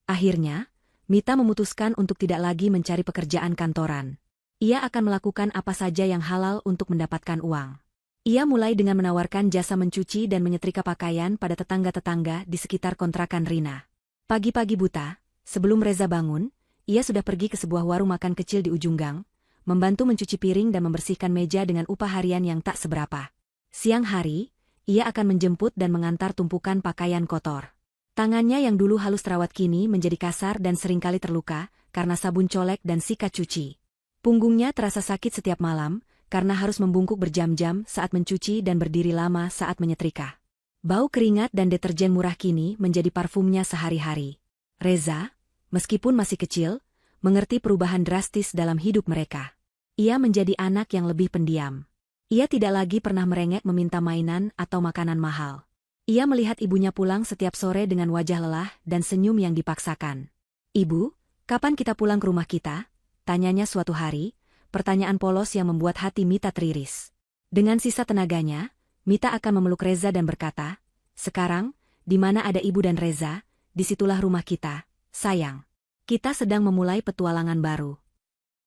S1: Akhirnya, Mita memutuskan untuk tidak lagi mencari pekerjaan kantoran. Ia akan melakukan apa saja yang halal untuk mendapatkan uang. Ia mulai dengan menawarkan jasa mencuci dan menyetrika pakaian pada tetangga-tetangga di sekitar kontrakan Rina. Pagi-pagi buta, sebelum Reza bangun, ia sudah pergi ke sebuah warung makan kecil di ujung gang, membantu mencuci piring dan membersihkan meja dengan upah harian yang tak seberapa. Siang hari, ia akan menjemput dan mengantar tumpukan pakaian kotor. Tangannya yang dulu halus terawat kini menjadi kasar dan seringkali terluka karena sabun colek dan sikat cuci. Punggungnya terasa sakit setiap malam karena harus membungkuk berjam-jam saat mencuci dan berdiri lama saat menyetrika. Bau keringat dan deterjen murah kini menjadi parfumnya sehari-hari. Reza, meskipun masih kecil, mengerti perubahan drastis dalam hidup mereka. Ia menjadi anak yang lebih pendiam. Ia tidak lagi pernah merengek meminta mainan atau makanan mahal. Ia melihat ibunya pulang setiap sore dengan wajah lelah dan senyum yang dipaksakan. "Ibu, kapan kita pulang ke rumah kita?" tanyanya suatu hari, pertanyaan polos yang membuat hati Mita teriris. Dengan sisa tenaganya, Mita akan memeluk Reza dan berkata, "Sekarang, di mana ada ibu dan Reza, disitulah rumah kita, sayang. Kita sedang memulai petualangan baru."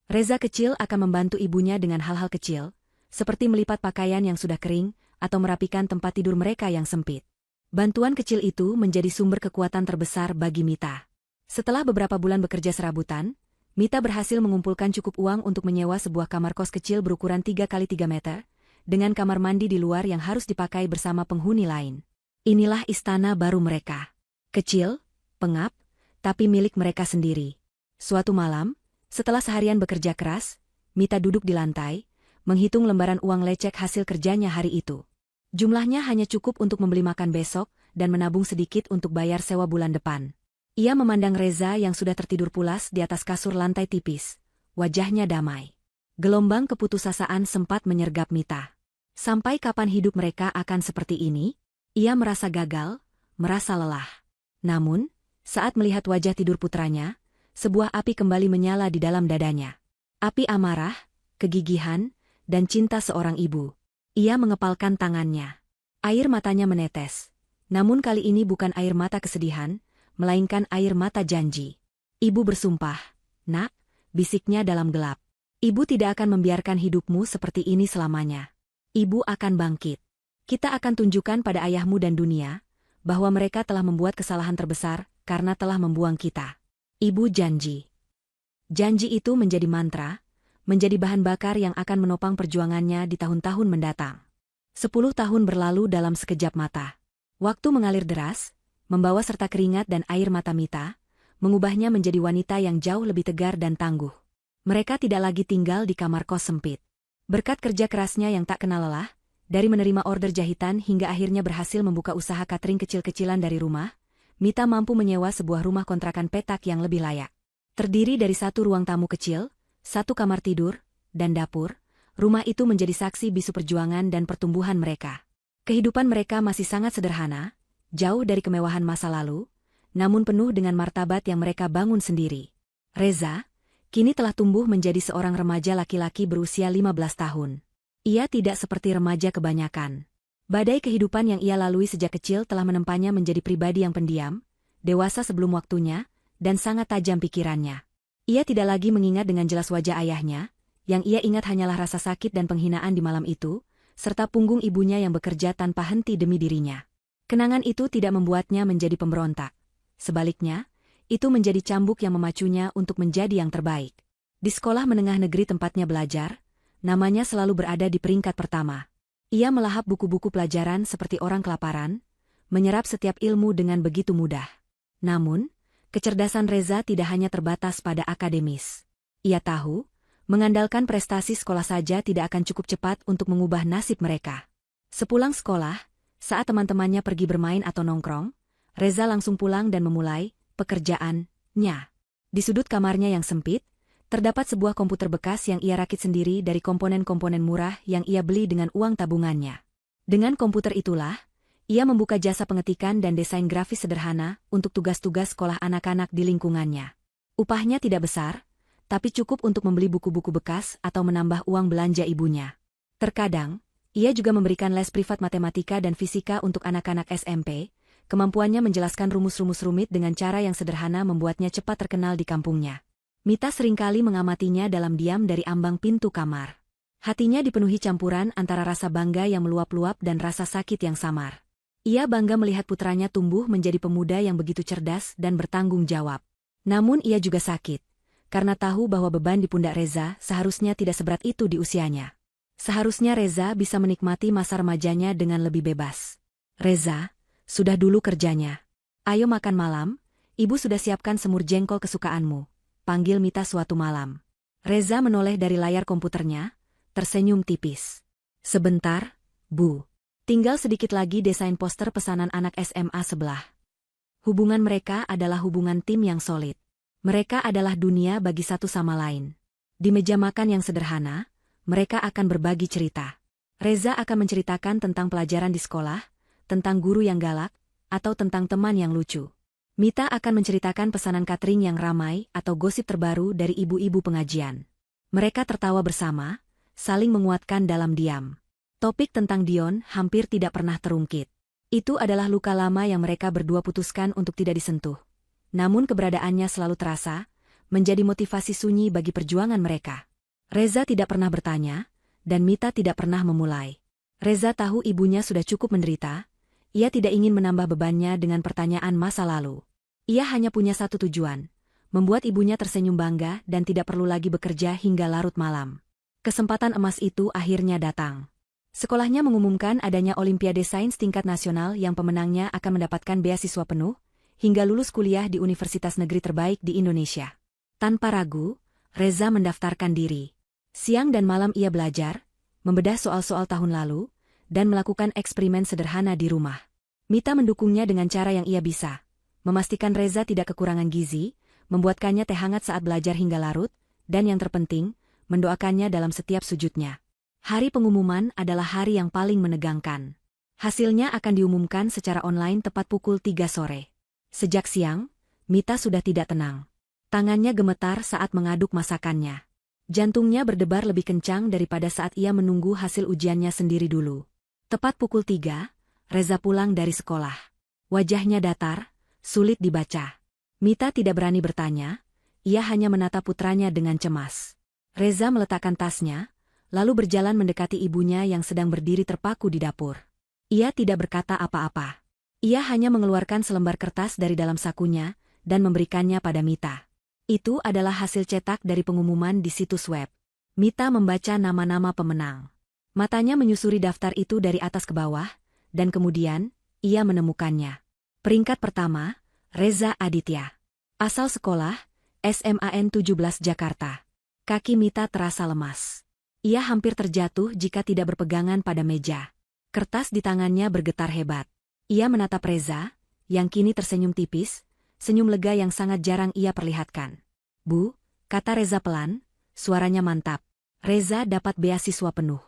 S1: Reza kecil akan membantu ibunya dengan hal-hal kecil, seperti melipat pakaian yang sudah kering, atau merapikan tempat tidur mereka yang sempit. Bantuan kecil itu menjadi sumber kekuatan terbesar bagi Mita. Setelah beberapa bulan bekerja serabutan, Mita berhasil mengumpulkan cukup uang untuk menyewa sebuah kamar kos kecil berukuran 3x3 meter, dengan kamar mandi di luar yang harus dipakai bersama penghuni lain. Inilah istana baru mereka. Kecil, pengap, tapi milik mereka sendiri. Suatu malam, setelah seharian bekerja keras, Mita duduk di lantai, menghitung lembaran uang lecek hasil kerjanya hari itu. Jumlahnya hanya cukup untuk membeli makan besok dan menabung sedikit untuk bayar sewa bulan depan. Ia memandang Reza yang sudah tertidur pulas di atas kasur lantai tipis. Wajahnya damai. Gelombang keputusasaan sempat menyergap Mita. Sampai kapan hidup mereka akan seperti ini? Ia merasa gagal, merasa lelah. Namun, saat melihat wajah tidur putranya, sebuah api kembali menyala di dalam dadanya. Api amarah, kegigihan, dan cinta seorang ibu. Ia mengepalkan tangannya. Air matanya menetes. Namun kali ini bukan air mata kesedihan, melainkan air mata janji. Ibu bersumpah, "Nak," bisiknya dalam gelap. "Ibu tidak akan membiarkan hidupmu seperti ini selamanya. Ibu akan bangkit. Kita akan tunjukkan pada ayahmu dan dunia, bahwa mereka telah membuat kesalahan terbesar, karena telah membuang kita." Ibu janji. Janji itu menjadi mantra, menjadi bahan bakar yang akan menopang perjuangannya di tahun-tahun mendatang. 10 tahun berlalu dalam sekejap mata. Waktu mengalir deras, membawa serta keringat dan air mata Mita, mengubahnya menjadi wanita yang jauh lebih tegar dan tangguh. Mereka tidak lagi tinggal di kamar kos sempit. Berkat kerja kerasnya yang tak kenal lelah, dari menerima order jahitan hingga akhirnya berhasil membuka usaha catering kecil-kecilan dari rumah, Mita mampu menyewa sebuah rumah kontrakan petak yang lebih layak. Terdiri dari 1 ruang tamu kecil, 1 kamar tidur, dan dapur, rumah itu menjadi saksi bisu perjuangan dan pertumbuhan mereka. Kehidupan mereka masih sangat sederhana, jauh dari kemewahan masa lalu, namun penuh dengan martabat yang mereka bangun sendiri. Reza, kini telah tumbuh menjadi seorang remaja laki-laki berusia 15 tahun. Ia tidak seperti remaja kebanyakan. Badai kehidupan yang ia lalui sejak kecil telah menempanya menjadi pribadi yang pendiam, dewasa sebelum waktunya, dan sangat tajam pikirannya. Ia tidak lagi mengingat dengan jelas wajah ayahnya, yang ia ingat hanyalah rasa sakit dan penghinaan di malam itu, serta punggung ibunya yang bekerja tanpa henti demi dirinya. Kenangan itu tidak membuatnya menjadi pemberontak. Sebaliknya, itu menjadi cambuk yang memacunya untuk menjadi yang terbaik. Di sekolah menengah negeri tempatnya belajar, namanya selalu berada di peringkat pertama. Ia melahap buku-buku pelajaran seperti orang kelaparan, menyerap setiap ilmu dengan begitu mudah. Namun, kecerdasan Reza tidak hanya terbatas pada akademis. Ia tahu, mengandalkan prestasi sekolah saja tidak akan cukup cepat untuk mengubah nasib mereka. Sepulang sekolah, saat teman-temannya pergi bermain atau nongkrong, Reza langsung pulang dan memulai pekerjaannya. Di sudut kamarnya yang sempit, terdapat sebuah komputer bekas yang ia rakit sendiri dari komponen-komponen murah yang ia beli dengan uang tabungannya. Dengan komputer itulah, ia membuka jasa pengetikan dan desain grafis sederhana untuk tugas-tugas sekolah anak-anak di lingkungannya. Upahnya tidak besar, tapi cukup untuk membeli buku-buku bekas atau menambah uang belanja ibunya. Terkadang, ia juga memberikan les privat matematika dan fisika untuk anak-anak SMP. Kemampuannya menjelaskan rumus-rumus rumit dengan cara yang sederhana membuatnya cepat terkenal di kampungnya. Mita seringkali mengamatinya dalam diam dari ambang pintu kamar. Hatinya dipenuhi campuran antara rasa bangga yang meluap-luap dan rasa sakit yang samar. Ia bangga melihat putranya tumbuh menjadi pemuda yang begitu cerdas dan bertanggung jawab. Namun ia juga sakit, karena tahu bahwa beban di pundak Reza seharusnya tidak seberat itu di usianya. Seharusnya Reza bisa menikmati masa remajanya dengan lebih bebas. Reza, sudah dulu kerjanya. Ayo makan malam, ibu sudah siapkan semur jengkol kesukaanmu, panggil Mita suatu malam. Reza menoleh dari layar komputernya, tersenyum tipis. Sebentar, Bu. Tinggal sedikit lagi desain poster pesanan anak SMA sebelah. Hubungan mereka adalah hubungan tim yang solid. Mereka adalah dunia bagi satu sama lain. Di meja makan yang sederhana, mereka akan berbagi cerita. Reza akan menceritakan tentang pelajaran di sekolah, tentang guru yang galak, atau tentang teman yang lucu. Mita akan menceritakan pesanan catering yang ramai atau gosip terbaru dari ibu-ibu pengajian. Mereka tertawa bersama, saling menguatkan dalam diam. Topik tentang Dion hampir tidak pernah terungkit. Itu adalah luka lama yang mereka berdua putuskan untuk tidak disentuh. Namun keberadaannya selalu terasa, menjadi motivasi sunyi bagi perjuangan mereka. Reza tidak pernah bertanya, dan Mita tidak pernah memulai. Reza tahu ibunya sudah cukup menderita. Ia tidak ingin menambah bebannya dengan pertanyaan masa lalu. Ia hanya punya satu tujuan, membuat ibunya tersenyum bangga dan tidak perlu lagi bekerja hingga larut malam. Kesempatan emas itu akhirnya datang. Sekolahnya mengumumkan adanya Olimpiade Sains tingkat nasional yang pemenangnya akan mendapatkan beasiswa penuh, hingga lulus kuliah di universitas negeri terbaik di Indonesia. Tanpa ragu, Reza mendaftarkan diri. Siang dan malam ia belajar, membedah soal-soal tahun lalu, dan melakukan eksperimen sederhana di rumah. Mita mendukungnya dengan cara yang ia bisa, memastikan Reza tidak kekurangan gizi, membuatkannya teh hangat saat belajar hingga larut, dan yang terpenting, mendoakannya dalam setiap sujudnya. Hari pengumuman adalah hari yang paling menegangkan. Hasilnya akan diumumkan secara online tepat pukul 3 sore. Sejak siang, Mita sudah tidak tenang. Tangannya gemetar saat mengaduk masakannya. Jantungnya berdebar lebih kencang daripada saat ia menunggu hasil ujiannya sendiri dulu. Tepat pukul 3, Reza pulang dari sekolah. Wajahnya datar, sulit dibaca. Mita tidak berani bertanya, ia hanya menatap putranya dengan cemas. Reza meletakkan tasnya, lalu berjalan mendekati ibunya yang sedang berdiri terpaku di dapur. Ia tidak berkata apa-apa. Ia hanya mengeluarkan selembar kertas dari dalam sakunya dan memberikannya pada Mita. Itu adalah hasil cetak dari pengumuman di situs web. Mita membaca nama-nama pemenang. Matanya menyusuri daftar itu dari atas ke bawah, dan kemudian, ia menemukannya. Peringkat pertama, Reza Aditya. Asal sekolah, SMAN 17 Jakarta. Kaki Mita terasa lemas. Ia hampir terjatuh jika tidak berpegangan pada meja. Kertas di tangannya bergetar hebat. Ia menatap Reza, yang kini tersenyum tipis, senyum lega yang sangat jarang ia perlihatkan. "Bu," kata Reza pelan, suaranya mantap. "Reza dapat beasiswa penuh."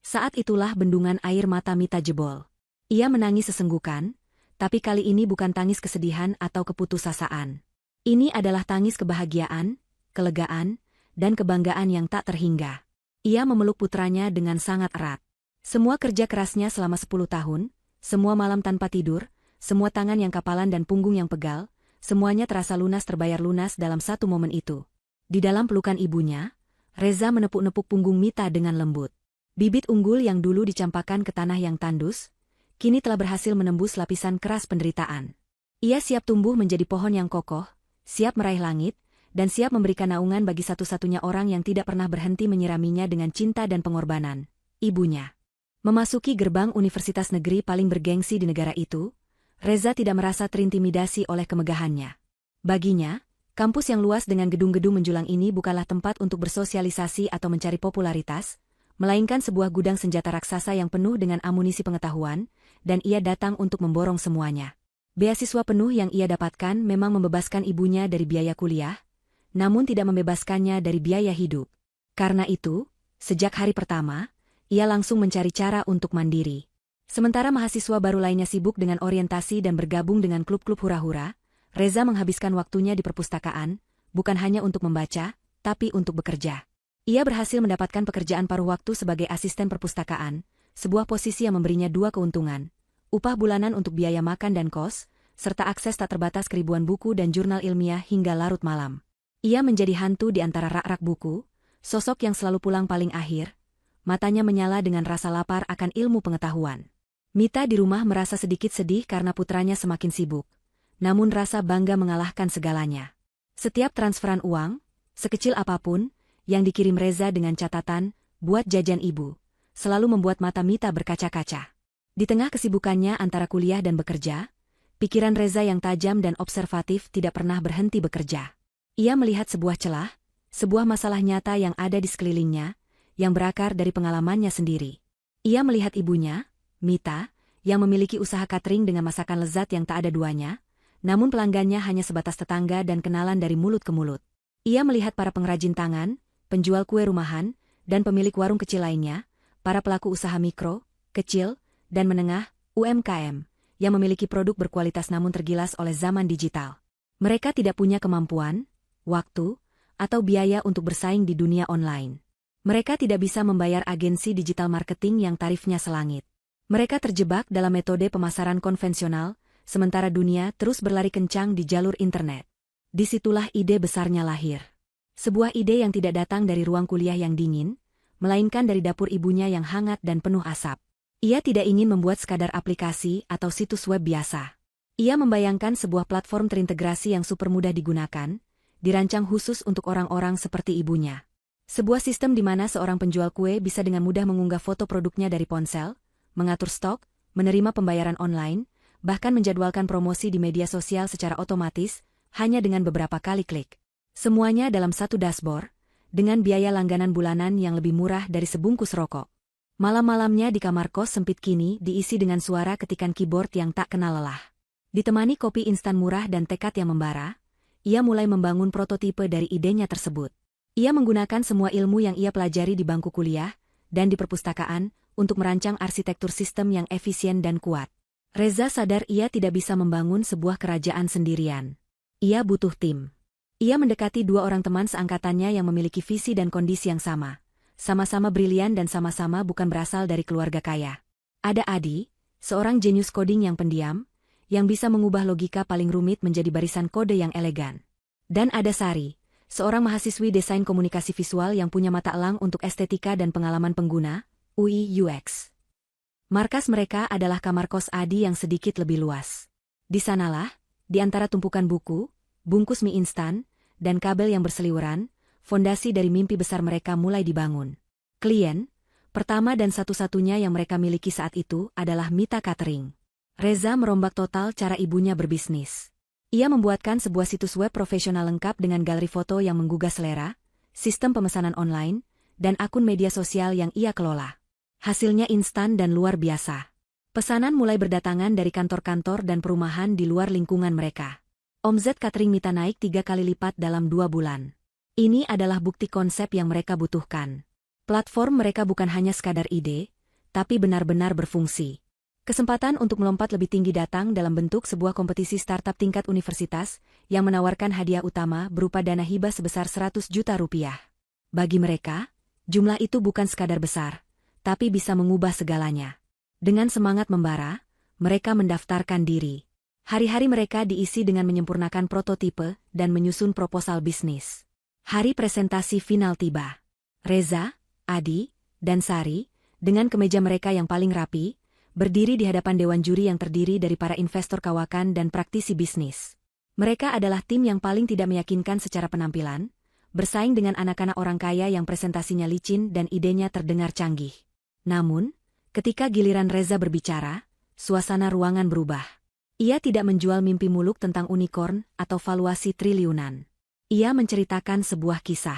S1: Saat itulah bendungan air mata Mita jebol. Ia menangis sesenggukan, tapi kali ini bukan tangis kesedihan atau keputusasaan. Ini adalah tangis kebahagiaan, kelegaan, dan kebanggaan yang tak terhingga. Ia memeluk putranya dengan sangat erat. Semua kerja kerasnya selama 10 tahun, semua malam tanpa tidur, semua tangan yang kapalan dan punggung yang pegal, semuanya terasa lunas terbayar lunas dalam satu momen itu. Di dalam pelukan ibunya, Reza menepuk-nepuk punggung Mita dengan lembut. Bibit unggul yang dulu dicampakkan ke tanah yang tandus, kini telah berhasil menembus lapisan keras penderitaan. Ia siap tumbuh menjadi pohon yang kokoh, siap meraih langit, dan siap memberikan naungan bagi satu-satunya orang yang tidak pernah berhenti menyiraminya dengan cinta dan pengorbanan, ibunya. Memasuki gerbang universitas negeri paling bergengsi di negara itu, Reza tidak merasa terintimidasi oleh kemegahannya. Baginya, kampus yang luas dengan gedung-gedung menjulang ini bukanlah tempat untuk bersosialisasi atau mencari popularitas, melainkan sebuah gudang senjata raksasa yang penuh dengan amunisi pengetahuan, dan ia datang untuk memborong semuanya. Beasiswa penuh yang ia dapatkan memang membebaskan ibunya dari biaya kuliah, namun tidak membebaskannya dari biaya hidup. Karena itu, sejak hari pertama, ia langsung mencari cara untuk mandiri. Sementara mahasiswa baru lainnya sibuk dengan orientasi dan bergabung dengan klub-klub hura-hura, Reza menghabiskan waktunya di perpustakaan, bukan hanya untuk membaca, tapi untuk bekerja. Ia berhasil mendapatkan pekerjaan paruh waktu sebagai asisten perpustakaan, sebuah posisi yang memberinya dua keuntungan: upah bulanan untuk biaya makan dan kos, serta akses tak terbatas ke ribuan buku dan jurnal ilmiah hingga larut malam. Ia menjadi hantu di antara rak-rak buku, sosok yang selalu pulang paling akhir, matanya menyala dengan rasa lapar akan ilmu pengetahuan. Mita di rumah merasa sedikit sedih karena putranya semakin sibuk, namun rasa bangga mengalahkan segalanya. Setiap transferan uang, sekecil apapun, yang dikirim Reza dengan catatan, "buat jajan ibu," selalu membuat mata Mita berkaca-kaca. Di tengah kesibukannya antara kuliah dan bekerja, pikiran Reza yang tajam dan observatif tidak pernah berhenti bekerja. Ia melihat sebuah celah, sebuah masalah nyata yang ada di sekelilingnya, yang berakar dari pengalamannya sendiri. Ia melihat ibunya, Mita, yang memiliki usaha catering dengan masakan lezat yang tak ada duanya, namun pelanggannya hanya sebatas tetangga dan kenalan dari mulut ke mulut. Ia melihat para pengrajin tangan, penjual kue rumahan, dan pemilik warung kecil lainnya, para pelaku usaha mikro, kecil, dan menengah, UMKM, yang memiliki produk berkualitas namun tergilas oleh zaman digital. Mereka tidak punya kemampuan, waktu, atau biaya untuk bersaing di dunia online. Mereka tidak bisa membayar agensi digital marketing yang tarifnya selangit. Mereka terjebak dalam metode pemasaran konvensional, sementara dunia terus berlari kencang di jalur internet. Disitulah ide besarnya lahir. Sebuah ide yang tidak datang dari ruang kuliah yang dingin, melainkan dari dapur ibunya yang hangat dan penuh asap. Ia tidak ingin membuat sekadar aplikasi atau situs web biasa. Ia membayangkan sebuah platform terintegrasi yang super mudah digunakan, dirancang khusus untuk orang-orang seperti ibunya. Sebuah sistem di mana seorang penjual kue bisa dengan mudah mengunggah foto produknya dari ponsel, mengatur stok, menerima pembayaran online, bahkan menjadwalkan promosi di media sosial secara otomatis, hanya dengan beberapa kali klik. Semuanya dalam satu dashboard, dengan biaya langganan bulanan yang lebih murah dari sebungkus rokok. Malam-malamnya di kamar kos sempit kini diisi dengan suara ketikan keyboard yang tak kenal lelah. Ditemani kopi instan murah dan tekad yang membara, ia mulai membangun prototipe dari idenya tersebut. Ia menggunakan semua ilmu yang ia pelajari di bangku kuliah dan di perpustakaan untuk merancang arsitektur sistem yang efisien dan kuat. Reza sadar ia tidak bisa membangun sebuah kerajaan sendirian. Ia butuh tim. Ia mendekati dua orang teman seangkatannya yang memiliki visi dan kondisi yang sama-sama brilian dan sama-sama bukan berasal dari keluarga kaya. Ada Adi, seorang jenius coding yang pendiam, yang bisa mengubah logika paling rumit menjadi barisan kode yang elegan. Dan ada Sari, seorang mahasiswi desain komunikasi visual yang punya mata elang untuk estetika dan pengalaman pengguna, UI UX. Markas mereka adalah kamar kos Adi yang sedikit lebih luas. Di sanalah, di antara tumpukan buku, bungkus mie instan, dan kabel yang berseliweran, fondasi dari mimpi besar mereka mulai dibangun. Klien pertama dan satu-satunya yang mereka miliki saat itu adalah Mita Catering. Reza merombak total cara ibunya berbisnis. Ia membuatkan sebuah situs web profesional lengkap dengan galeri foto yang menggugah selera, sistem pemesanan online, dan akun media sosial yang ia kelola. Hasilnya instan dan luar biasa. Pesanan mulai berdatangan dari kantor-kantor dan perumahan di luar lingkungan mereka. Omzet catering Mita naik 3 kali lipat dalam 2 bulan. Ini adalah bukti konsep yang mereka butuhkan. Platform mereka bukan hanya sekadar ide, tapi benar-benar berfungsi. Kesempatan untuk melompat lebih tinggi datang dalam bentuk sebuah kompetisi startup tingkat universitas yang menawarkan hadiah utama berupa dana hibah sebesar 100 juta rupiah. Bagi mereka, jumlah itu bukan sekadar besar, tapi bisa mengubah segalanya. Dengan semangat membara, mereka mendaftarkan diri. Hari-hari mereka diisi dengan menyempurnakan prototipe dan menyusun proposal bisnis. Hari presentasi final tiba. Reza, Adi, dan Sari, dengan kemeja mereka yang paling rapi, berdiri di hadapan dewan juri yang terdiri dari para investor kawakan dan praktisi bisnis. Mereka adalah tim yang paling tidak meyakinkan secara penampilan, bersaing dengan anak-anak orang kaya yang presentasinya licin dan idenya terdengar canggih. Namun, ketika giliran Reza berbicara, suasana ruangan berubah. Ia tidak menjual mimpi muluk tentang unicorn atau valuasi triliunan. Ia menceritakan sebuah kisah.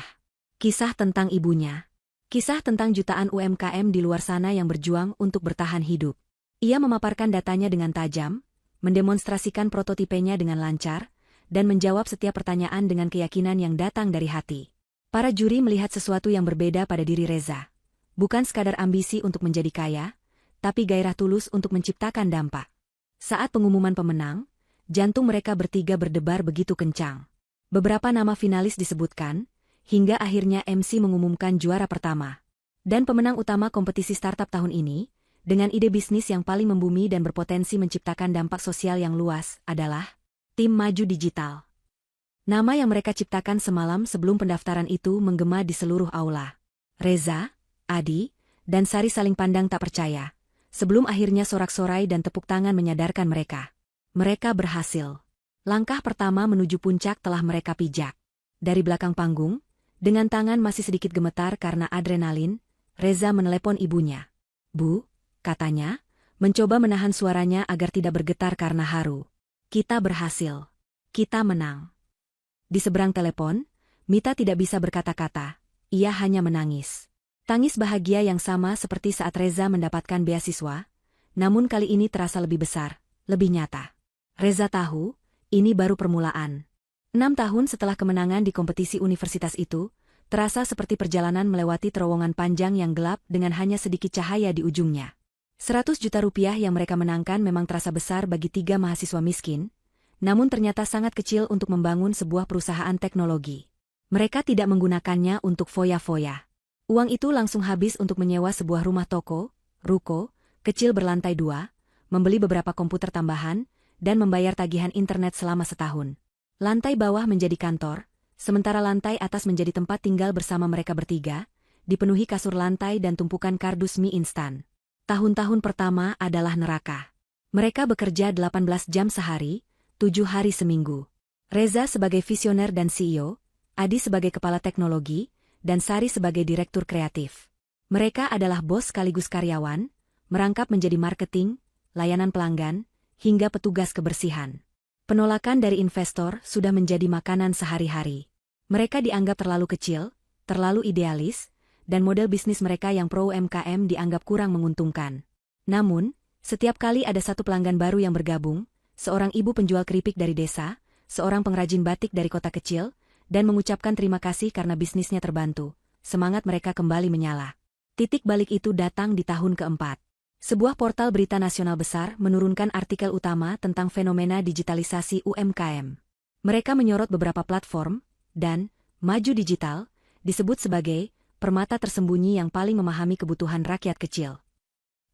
S1: Kisah tentang ibunya. Kisah tentang jutaan UMKM di luar sana yang berjuang untuk bertahan hidup. Ia memaparkan datanya dengan tajam, mendemonstrasikan prototipenya dengan lancar, dan menjawab setiap pertanyaan dengan keyakinan yang datang dari hati. Para juri melihat sesuatu yang berbeda pada diri Reza. Bukan sekadar ambisi untuk menjadi kaya, tapi gairah tulus untuk menciptakan dampak. Saat pengumuman pemenang, jantung mereka bertiga berdebar begitu kencang. Beberapa nama finalis disebutkan, hingga akhirnya MC mengumumkan juara pertama. Dan pemenang utama kompetisi startup tahun ini, dengan ide bisnis yang paling membumi dan berpotensi menciptakan dampak sosial yang luas, adalah Tim Maju Digital. Nama yang mereka ciptakan semalam sebelum pendaftaran itu menggema di seluruh aula. Reza, Adi, dan Sari saling pandang tak percaya. Sebelum akhirnya sorak-sorai dan tepuk tangan menyadarkan mereka. Mereka berhasil. Langkah pertama menuju puncak telah mereka pijak. Dari belakang panggung, dengan tangan masih sedikit gemetar karena adrenalin, Reza menelepon ibunya. "Bu," katanya, mencoba menahan suaranya agar tidak bergetar karena haru. "Kita berhasil. Kita menang." Di seberang telepon, Mita tidak bisa berkata-kata. Ia hanya menangis. Tangis bahagia yang sama seperti saat Reza mendapatkan beasiswa, namun kali ini terasa lebih besar, lebih nyata. Reza tahu, ini baru permulaan. 6 tahun setelah kemenangan di kompetisi universitas itu, terasa seperti perjalanan melewati terowongan panjang yang gelap dengan hanya sedikit cahaya di ujungnya. 100 juta rupiah yang mereka menangkan memang terasa besar bagi 3 mahasiswa miskin, namun ternyata sangat kecil untuk membangun sebuah perusahaan teknologi. Mereka tidak menggunakannya untuk foya-foya. Uang itu langsung habis untuk menyewa sebuah rumah toko, ruko, kecil berlantai 2, membeli beberapa komputer tambahan, dan membayar tagihan internet selama setahun. Lantai bawah menjadi kantor, sementara lantai atas menjadi tempat tinggal bersama mereka bertiga, dipenuhi kasur lantai dan tumpukan kardus mie instan. Tahun-tahun pertama adalah neraka. Mereka bekerja 18 jam sehari, 7 hari seminggu. Reza sebagai visioner dan CEO, Adi sebagai kepala teknologi, dan Sari sebagai direktur kreatif. Mereka adalah bos sekaligus karyawan, merangkap menjadi marketing, layanan pelanggan, hingga petugas kebersihan. Penolakan dari investor sudah menjadi makanan sehari-hari. Mereka dianggap terlalu kecil, terlalu idealis, dan model bisnis mereka yang pro UMKM dianggap kurang menguntungkan. Namun, setiap kali ada satu pelanggan baru yang bergabung, seorang ibu penjual keripik dari desa, seorang pengrajin batik dari kota kecil, dan mengucapkan terima kasih karena bisnisnya terbantu, semangat mereka kembali menyala. Titik balik itu datang di tahun keempat. Sebuah portal berita nasional besar menurunkan artikel utama tentang fenomena digitalisasi UMKM. Mereka menyorot beberapa platform, dan Maju Digital disebut sebagai permata tersembunyi yang paling memahami kebutuhan rakyat kecil.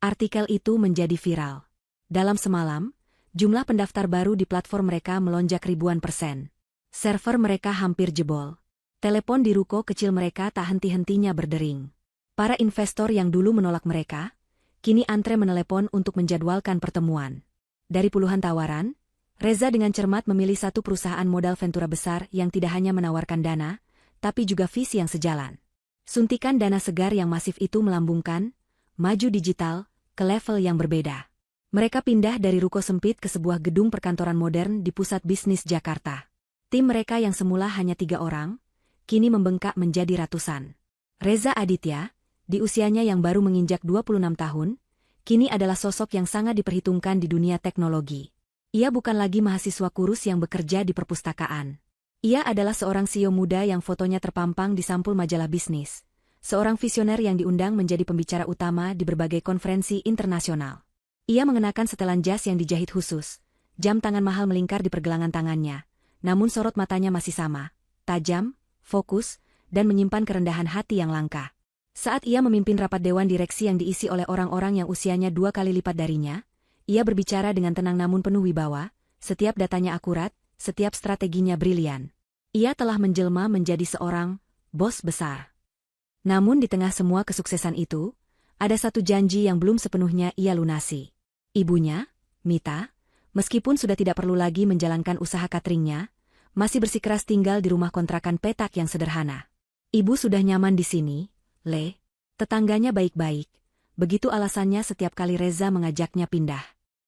S1: Artikel itu menjadi viral. Dalam semalam, jumlah pendaftar baru di platform mereka melonjak ribuan %. Server mereka hampir jebol. Telepon di ruko kecil mereka tak henti-hentinya berdering. Para investor yang dulu menolak mereka, kini antre menelepon untuk menjadwalkan pertemuan. Dari puluhan tawaran, Reza dengan cermat memilih satu perusahaan modal ventura besar yang tidak hanya menawarkan dana, tapi juga visi yang sejalan. Suntikan dana segar yang masif itu melambungkan Maju Digital ke level yang berbeda. Mereka pindah dari ruko sempit ke sebuah gedung perkantoran modern di pusat bisnis Jakarta. Tim mereka yang semula hanya 3 orang, kini membengkak menjadi ratusan. Reza Aditya, di usianya yang baru menginjak 26 tahun, kini adalah sosok yang sangat diperhitungkan di dunia teknologi. Ia bukan lagi mahasiswa kurus yang bekerja di perpustakaan. Ia adalah seorang CEO muda yang fotonya terpampang di sampul majalah bisnis. Seorang visioner yang diundang menjadi pembicara utama di berbagai konferensi internasional. Ia mengenakan setelan jas yang dijahit khusus. Jam tangan mahal melingkar di pergelangan tangannya. Namun sorot matanya masih sama, tajam, fokus, dan menyimpan kerendahan hati yang langka. Saat ia memimpin rapat dewan direksi yang diisi oleh orang-orang yang usianya 2 kali lipat darinya, ia berbicara dengan tenang namun penuh wibawa, setiap datanya akurat, setiap strateginya brilian. Ia telah menjelma menjadi seorang bos besar. Namun di tengah semua kesuksesan itu, ada satu janji yang belum sepenuhnya ia lunasi. Ibunya, Mita, meskipun sudah tidak perlu lagi menjalankan usaha cateringnya, masih bersikeras tinggal di rumah kontrakan petak yang sederhana. Ibu sudah nyaman di sini, Le. Tetangganya baik-baik. Begitu alasannya setiap kali Reza mengajaknya pindah.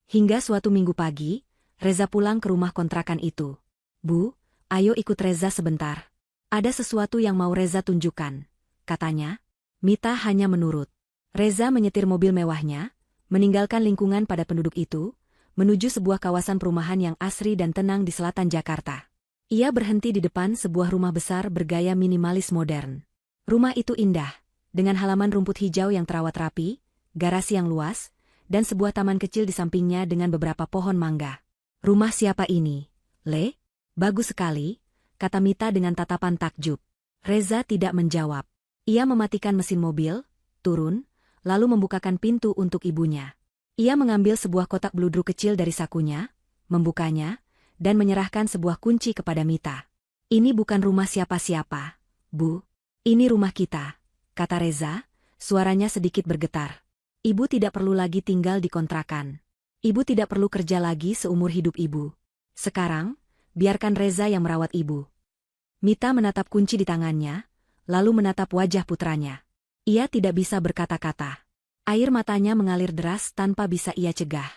S1: Hingga suatu minggu pagi, Reza pulang ke rumah kontrakan itu. Bu, ayo ikut Reza sebentar. Ada sesuatu yang mau Reza tunjukkan, katanya. Mita hanya menurut. Reza menyetir mobil mewahnya, meninggalkan lingkungan padat penduduk itu, menuju sebuah kawasan perumahan yang asri dan tenang di selatan Jakarta. Ia berhenti di depan sebuah rumah besar bergaya minimalis modern. Rumah itu indah, dengan halaman rumput hijau yang terawat rapi, garasi yang luas, dan sebuah taman kecil di sampingnya dengan beberapa pohon mangga. Rumah siapa ini, Le? Bagus sekali, kata Mita dengan tatapan takjub. Reza tidak menjawab. Ia mematikan mesin mobil, turun, lalu membukakan pintu untuk ibunya. Ia mengambil sebuah kotak bludru kecil dari sakunya, membukanya, dan menyerahkan sebuah kunci kepada Mita. Ini bukan rumah siapa-siapa, Bu. Ini rumah kita, kata Reza, suaranya sedikit bergetar. Ibu tidak perlu lagi tinggal di kontrakan. Ibu tidak perlu kerja lagi seumur hidup ibu. Sekarang, biarkan Reza yang merawat ibu. Mita menatap kunci di tangannya, lalu menatap wajah putranya. Ia tidak bisa berkata-kata. Air matanya mengalir deras tanpa bisa ia cegah.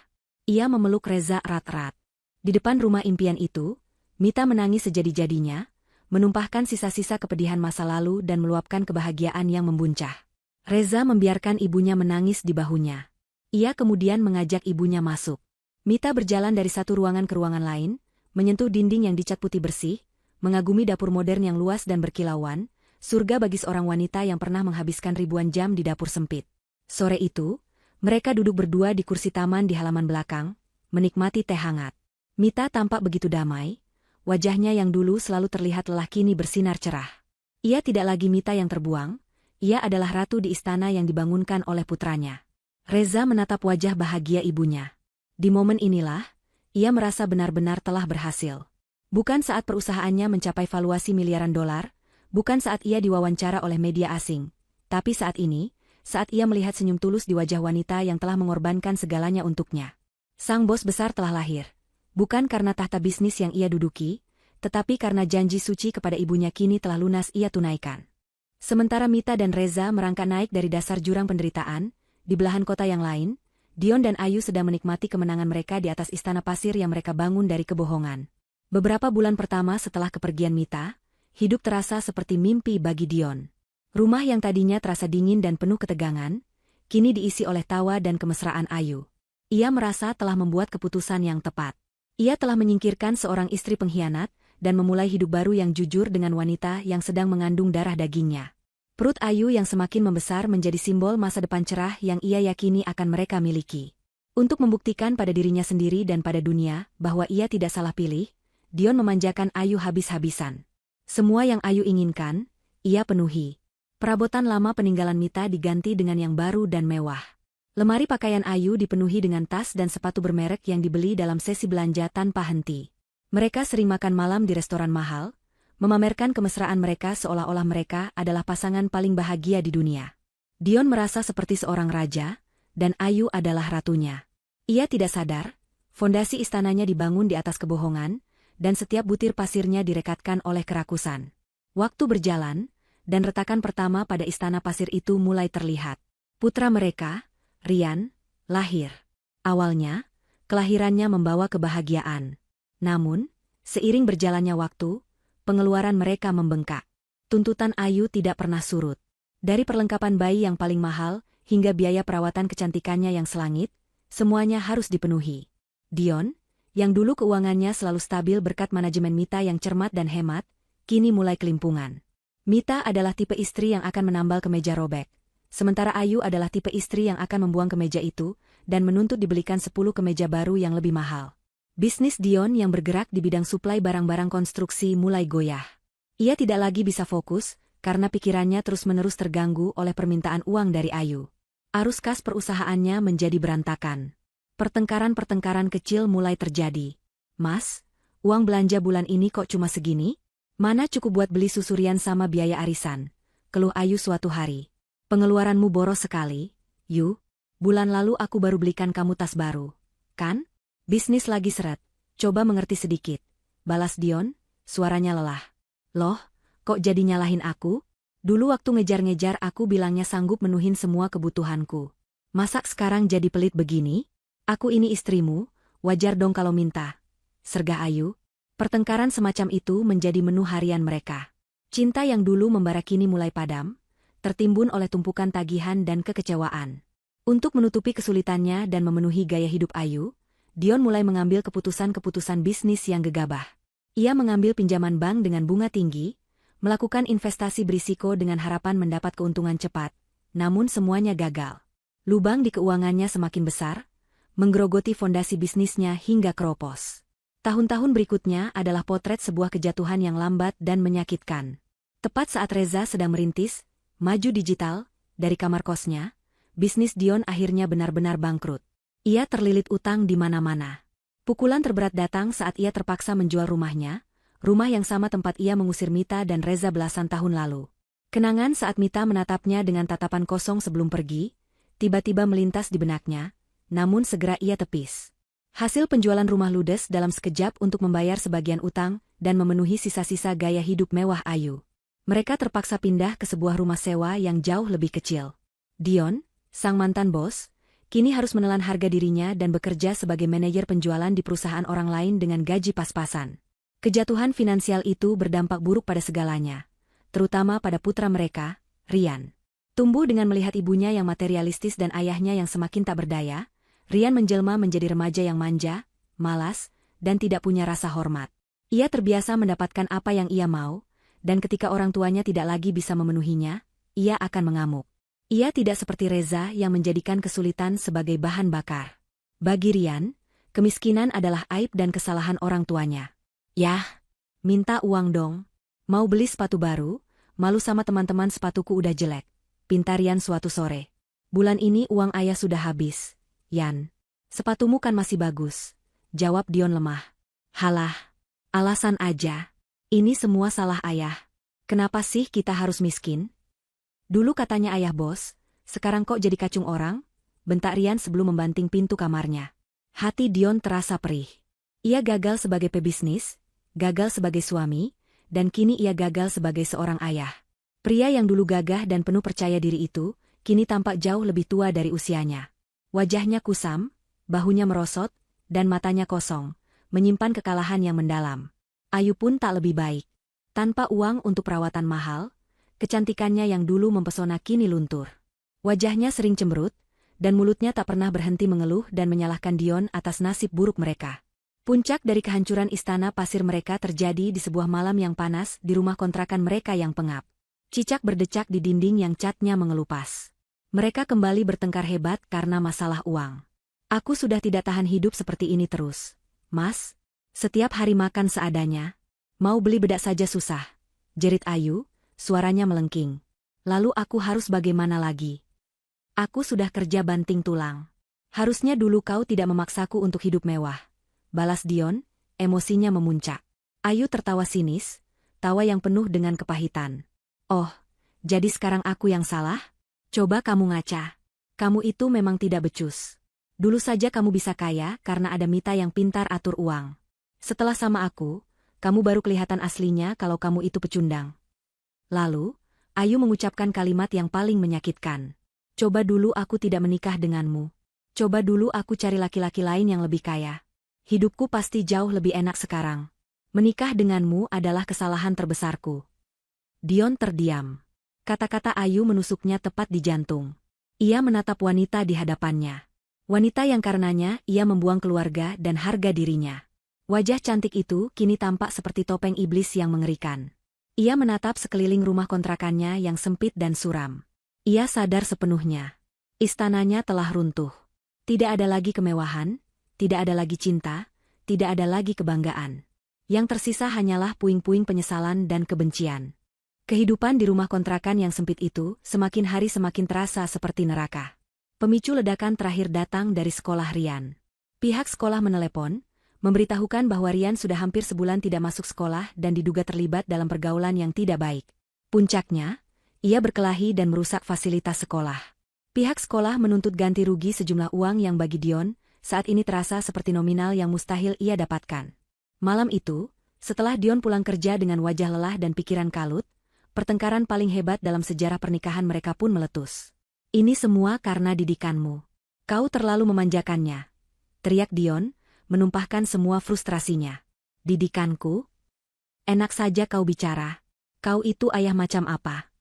S1: Ia memeluk Reza erat-erat. Di depan rumah impian itu, Mita menangis sejadi-jadinya, menumpahkan sisa-sisa kepedihan masa lalu dan meluapkan kebahagiaan yang membuncah. Reza membiarkan ibunya menangis di bahunya. Ia kemudian mengajak ibunya masuk. Mita berjalan dari satu ruangan ke ruangan lain, menyentuh dinding yang dicat putih bersih, mengagumi dapur modern yang luas dan berkilauan, surga bagi seorang wanita yang pernah menghabiskan ribuan jam di dapur sempit. Sore itu, mereka duduk berdua di kursi taman di halaman belakang, menikmati teh hangat. Mita tampak begitu damai. Wajahnya yang dulu selalu terlihat lelah kini bersinar cerah. Ia tidak lagi Mita yang terbuang, ia adalah ratu di istana yang dibangunkan oleh putranya. Reza menatap wajah bahagia ibunya. Di momen inilah, ia merasa benar-benar telah berhasil. Bukan saat perusahaannya mencapai valuasi miliaran dolar, bukan saat ia diwawancara oleh media asing, tapi saat ini, saat ia melihat senyum tulus di wajah wanita yang telah mengorbankan segalanya untuknya. Sang bos besar telah lahir. Bukan karena tahta bisnis yang ia duduki, tetapi karena janji suci kepada ibunya kini telah lunas ia tunaikan. Sementara Mita dan Reza merangkak naik dari dasar jurang penderitaan, di belahan kota yang lain, Dion dan Ayu sedang menikmati kemenangan mereka di atas istana pasir yang mereka bangun dari kebohongan. Beberapa bulan pertama setelah kepergian Mita, hidup terasa seperti mimpi bagi Dion. Rumah yang tadinya terasa dingin dan penuh ketegangan, kini diisi oleh tawa dan kemesraan Ayu. Ia merasa telah membuat keputusan yang tepat. Ia telah menyingkirkan seorang istri pengkhianat dan memulai hidup baru yang jujur dengan wanita yang sedang mengandung darah dagingnya. Perut Ayu yang semakin membesar menjadi simbol masa depan cerah yang ia yakini akan mereka miliki. Untuk membuktikan pada dirinya sendiri dan pada dunia bahwa ia tidak salah pilih, Dion memanjakan Ayu habis-habisan. Semua yang Ayu inginkan, ia penuhi. Perabotan lama peninggalan Mita diganti dengan yang baru dan mewah. Lemari pakaian Ayu dipenuhi dengan tas dan sepatu bermerek yang dibeli dalam sesi belanja tanpa henti. Mereka sering makan malam di restoran mahal, memamerkan kemesraan mereka seolah-olah mereka adalah pasangan paling bahagia di dunia. Dion merasa seperti seorang raja, dan Ayu adalah ratunya. Ia tidak sadar, fondasi istananya dibangun di atas kebohongan, dan setiap butir pasirnya direkatkan oleh kerakusan. Waktu berjalan, dan retakan pertama pada istana pasir itu mulai terlihat. Putra mereka, Rian, lahir. Awalnya, kelahirannya membawa kebahagiaan. Namun, seiring berjalannya waktu, pengeluaran mereka membengkak. Tuntutan Ayu tidak pernah surut. Dari perlengkapan bayi yang paling mahal, hingga biaya perawatan kecantikannya yang selangit, semuanya harus dipenuhi. Dion, yang dulu keuangannya selalu stabil berkat manajemen Mita yang cermat dan hemat, kini mulai kelimpungan. Mita adalah tipe istri yang akan menambal kemeja robek, sementara Ayu adalah tipe istri yang akan membuang kemeja itu dan menuntut dibelikan 10 kemeja baru yang lebih mahal. Bisnis Dion yang bergerak di bidang suplai barang-barang konstruksi mulai goyah. Ia tidak lagi bisa fokus, karena pikirannya terus-menerus terganggu oleh permintaan uang dari Ayu. Arus kas perusahaannya menjadi berantakan. Pertengkaran-pertengkaran kecil mulai terjadi. "Mas, uang belanja bulan ini kok cuma segini? Mana cukup buat beli susurian sama biaya arisan?" keluh Ayu suatu hari. "Pengeluaranmu boros sekali, Yu. Bulan lalu aku baru belikan kamu tas baru. Kan? Bisnis lagi seret. Coba mengerti sedikit," balas Dion, suaranya lelah. "Loh, kok jadi nyalahin aku? Dulu waktu ngejar-ngejar aku bilangnya sanggup menuhin semua kebutuhanku. Masak sekarang jadi pelit begini? Aku ini istrimu, wajar dong kalau minta," sergah Ayu. Pertengkaran semacam itu menjadi menu harian mereka. Cinta yang dulu membara kini mulai padam, tertimbun oleh tumpukan tagihan dan kekecewaan. Untuk menutupi kesulitannya dan memenuhi gaya hidup Ayu, Dion mulai mengambil keputusan-keputusan bisnis yang gegabah. Ia mengambil pinjaman bank dengan bunga tinggi, melakukan investasi berisiko dengan harapan mendapat keuntungan cepat, namun semuanya gagal. Lubang di keuangannya semakin besar, menggerogoti fondasi bisnisnya hingga keropos. Tahun-tahun berikutnya adalah potret sebuah kejatuhan yang lambat dan menyakitkan. Tepat saat Reza sedang merintis, maju digital, dari kamar kosnya, bisnis Dion akhirnya benar-benar bangkrut. Ia terlilit utang di mana-mana. Pukulan terberat datang saat ia terpaksa menjual rumahnya, rumah yang sama tempat ia mengusir Mita dan Reza belasan tahun lalu. Kenangan saat Mita menatapnya dengan tatapan kosong sebelum pergi, tiba-tiba melintas di benaknya, namun segera ia tepis. Hasil penjualan rumah ludes dalam sekejap untuk membayar sebagian utang dan memenuhi sisa-sisa gaya hidup mewah Ayu. Mereka terpaksa pindah ke sebuah rumah sewa yang jauh lebih kecil. Dion, sang mantan bos, kini harus menelan harga dirinya dan bekerja sebagai manajer penjualan di perusahaan orang lain dengan gaji pas-pasan. Kejatuhan finansial itu berdampak buruk pada segalanya, terutama pada putra mereka, Rian. Tumbuh dengan melihat ibunya yang materialistis dan ayahnya yang semakin tak berdaya, Rian menjelma menjadi remaja yang manja, malas, dan tidak punya rasa hormat. Ia terbiasa mendapatkan apa yang ia mau, dan ketika orang tuanya tidak lagi bisa memenuhinya, ia akan mengamuk. Ia tidak seperti Reza yang menjadikan kesulitan sebagai bahan bakar. Bagi Rian, kemiskinan adalah aib dan kesalahan orang tuanya. "Yah, minta uang dong. Mau beli sepatu baru, malu sama teman-teman sepatuku udah jelek," pinta Rian suatu sore. "Bulan ini uang ayah sudah habis, Yan. Sepatumu kan masih bagus," jawab Dion lemah. "Halah, alasan aja. Ini semua salah ayah. Kenapa sih kita harus miskin? Dulu katanya ayah bos, sekarang kok jadi kacung orang?" bentak Rian sebelum membanting pintu kamarnya. Hati Dion terasa perih. Ia gagal sebagai pebisnis, gagal sebagai suami, dan kini ia gagal sebagai seorang ayah. Pria yang dulu gagah dan penuh percaya diri itu, kini tampak jauh lebih tua dari usianya. Wajahnya kusam, bahunya merosot, dan matanya kosong, menyimpan kekalahan yang mendalam. Ayu pun tak lebih baik. Tanpa uang untuk perawatan mahal, kecantikannya yang dulu mempesona kini luntur. Wajahnya sering cemberut, dan mulutnya tak pernah berhenti mengeluh dan menyalahkan Dion atas nasib buruk mereka. Puncak dari kehancuran istana pasir mereka terjadi di sebuah malam yang panas di rumah kontrakan mereka yang pengap. Cicak berdecak di dinding yang catnya mengelupas. Mereka kembali bertengkar hebat karena masalah uang. "Aku sudah tidak tahan hidup seperti ini terus, Mas. Setiap hari makan seadanya. Mau beli bedak saja susah," jerit Ayu, suaranya melengking. "Lalu aku harus bagaimana lagi? Aku sudah kerja banting tulang. Harusnya dulu kau tidak memaksaku untuk hidup mewah," balas Dion, emosinya memuncak. Ayu tertawa sinis, tawa yang penuh dengan kepahitan. "Oh, jadi sekarang aku yang salah? Coba kamu ngaca. Kamu itu memang tidak becus. Dulu saja kamu bisa kaya karena ada Mita yang pintar atur uang. Setelah sama aku, kamu baru kelihatan aslinya kalau kamu itu pecundang." Lalu, Ayu mengucapkan kalimat yang paling menyakitkan. "Coba dulu aku tidak menikah denganmu. Coba dulu aku cari laki-laki lain yang lebih kaya. Hidupku pasti jauh lebih enak sekarang. Menikah denganmu adalah kesalahan terbesarku." Dion terdiam. Kata-kata Ayu menusuknya tepat di jantung. Ia menatap wanita di hadapannya. Wanita yang karenanya ia membuang keluarga dan harga dirinya. Wajah cantik itu kini tampak seperti topeng iblis yang mengerikan. Ia menatap sekeliling rumah kontrakannya yang sempit dan suram. Ia sadar sepenuhnya. Istananya telah runtuh. Tidak ada lagi kemewahan, tidak ada lagi cinta, tidak ada lagi kebanggaan. Yang tersisa hanyalah puing-puing penyesalan dan kebencian. Kehidupan di rumah kontrakan yang sempit itu semakin hari semakin terasa seperti neraka. Pemicu ledakan terakhir datang dari sekolah Rian. Pihak sekolah menelepon, memberitahukan bahwa Rian sudah hampir sebulan tidak masuk sekolah dan diduga terlibat dalam pergaulan yang tidak baik. Puncaknya, ia berkelahi dan merusak fasilitas sekolah. Pihak sekolah menuntut ganti rugi sejumlah uang yang bagi Dion, saat ini terasa seperti nominal yang mustahil ia dapatkan. Malam itu, setelah Dion pulang kerja dengan wajah lelah dan pikiran kalut, pertengkaran paling hebat dalam sejarah pernikahan mereka pun meletus. Ini semua karena didikanmu. Kau terlalu memanjakannya. Teriak Dion, menumpahkan semua frustrasinya. Didikanku? Enak saja kau bicara. Kau itu ayah macam apa?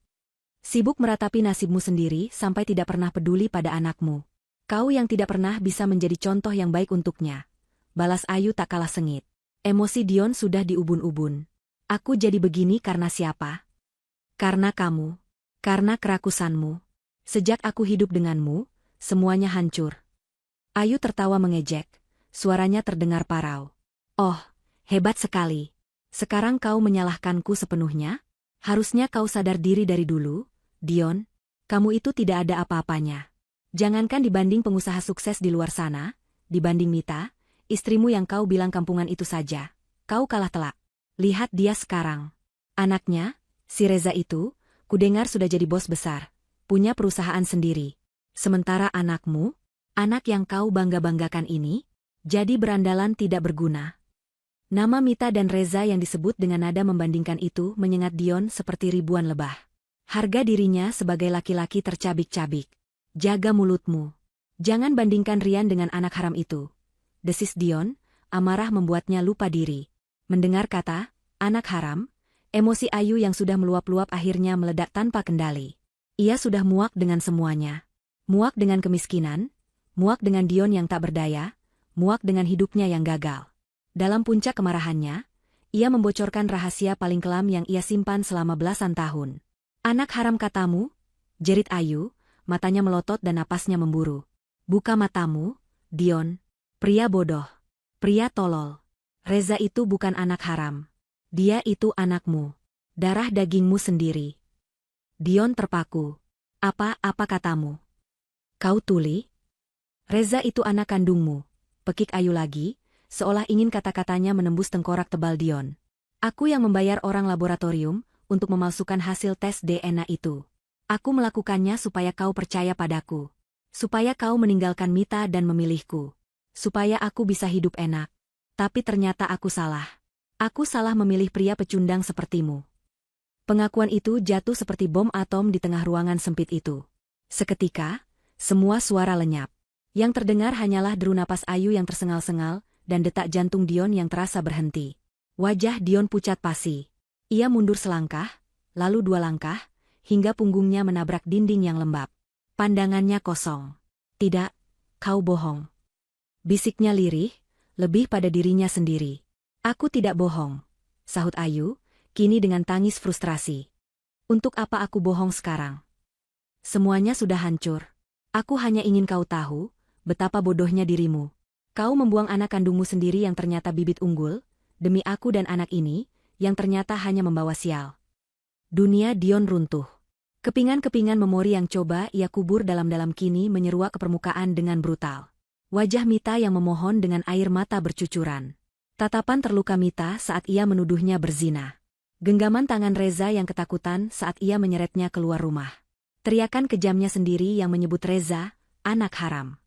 S1: Sibuk meratapi nasibmu sendiri sampai tidak pernah peduli pada anakmu. Kau yang tidak pernah bisa menjadi contoh yang baik untuknya. Balas Ayu tak kalah sengit. Emosi Dion sudah diubun-ubun. Aku jadi begini karena siapa? Karena kamu. Karena kerakusanmu. Sejak aku hidup denganmu, semuanya hancur. Ayu tertawa mengejek. Suaranya terdengar parau. Oh, hebat sekali. Sekarang kau menyalahkanku sepenuhnya? Harusnya kau sadar diri dari dulu, Dion. Kamu itu tidak ada apa-apanya. Jangankan dibanding pengusaha sukses di luar sana, dibanding Mita, istrimu yang kau bilang kampungan itu saja, kau kalah telak. Lihat dia sekarang. Anaknya, si Reza itu, kudengar sudah jadi bos besar, punya perusahaan sendiri. Sementara anakmu, anak yang kau bangga-banggakan ini, jadi berandalan tidak berguna. Nama Mita dan Reza yang disebut dengan nada membandingkan itu menyengat Dion seperti ribuan lebah. Harga dirinya sebagai laki-laki tercabik-cabik. Jaga mulutmu. Jangan bandingkan Rian dengan anak haram itu. Desis Dion, amarah membuatnya lupa diri. Mendengar kata, anak haram, emosi Ayu yang sudah meluap-luap akhirnya meledak tanpa kendali. Ia sudah muak dengan semuanya. Muak dengan kemiskinan, muak dengan Dion yang tak berdaya, muak dengan hidupnya yang gagal. Dalam puncak kemarahannya, ia membocorkan rahasia paling kelam yang ia simpan selama belasan tahun. Anak haram katamu? Jerit Ayu, matanya melotot dan napasnya memburu. Buka matamu, Dion. Pria bodoh. Pria tolol. Reza itu bukan anak haram. Dia itu anakmu. Darah dagingmu sendiri. Dion terpaku. Apa katamu? Kau tuli? Reza itu anak kandungmu. Pekik Ayu lagi, seolah ingin kata-katanya menembus tengkorak tebal Dion. Aku yang membayar orang laboratorium untuk memalsukan hasil tes DNA itu. Aku melakukannya supaya kau percaya padaku. Supaya kau meninggalkan Mita dan memilihku. Supaya aku bisa hidup enak. Tapi ternyata aku salah. Aku salah memilih pria pecundang sepertimu. Pengakuan itu jatuh seperti bom atom di tengah ruangan sempit itu. Seketika, semua suara lenyap. Yang terdengar hanyalah deru napas Ayu yang tersengal-sengal dan detak jantung Dion yang terasa berhenti. Wajah Dion pucat pasi. Ia mundur selangkah, lalu 2 langkah, hingga punggungnya menabrak dinding yang lembab. Pandangannya kosong. Tidak, kau bohong. Bisiknya lirih, lebih pada dirinya sendiri. Aku tidak bohong, sahut Ayu, kini dengan tangis frustrasi. Untuk apa aku bohong sekarang? Semuanya sudah hancur. Aku hanya ingin kau tahu, betapa bodohnya dirimu. Kau membuang anak kandungmu sendiri yang ternyata bibit unggul, demi aku dan anak ini, yang ternyata hanya membawa sial. Dunia Dion runtuh. Kepingan-kepingan memori yang coba ia kubur dalam-dalam kini menyeruak ke permukaan dengan brutal. Wajah Mita yang memohon dengan air mata bercucuran. Tatapan terluka Mita saat ia menuduhnya berzina. Genggaman tangan Reza yang ketakutan saat ia menyeretnya keluar rumah. Teriakan kejamnya sendiri yang menyebut Reza, anak haram.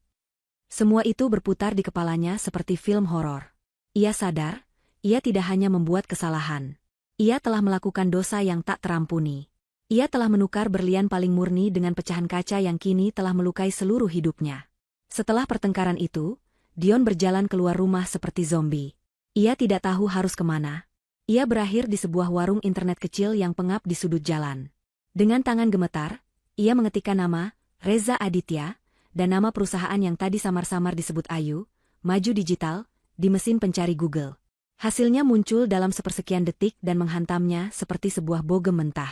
S1: Semua itu berputar di kepalanya seperti film horor. Ia sadar, ia tidak hanya membuat kesalahan. Ia telah melakukan dosa yang tak terampuni. Ia telah menukar berlian paling murni dengan pecahan kaca yang kini telah melukai seluruh hidupnya. Setelah pertengkaran itu, Dion berjalan keluar rumah seperti zombie. Ia tidak tahu harus kemana. Ia berakhir di sebuah warung internet kecil yang pengap di sudut jalan. Dengan tangan gemetar, ia mengetikkan nama, Reza Aditya, dan nama perusahaan yang tadi samar-samar disebut Ayu, Maju Digital, di mesin pencari Google. Hasilnya muncul dalam sepersekian detik dan menghantamnya seperti sebuah bogem mentah.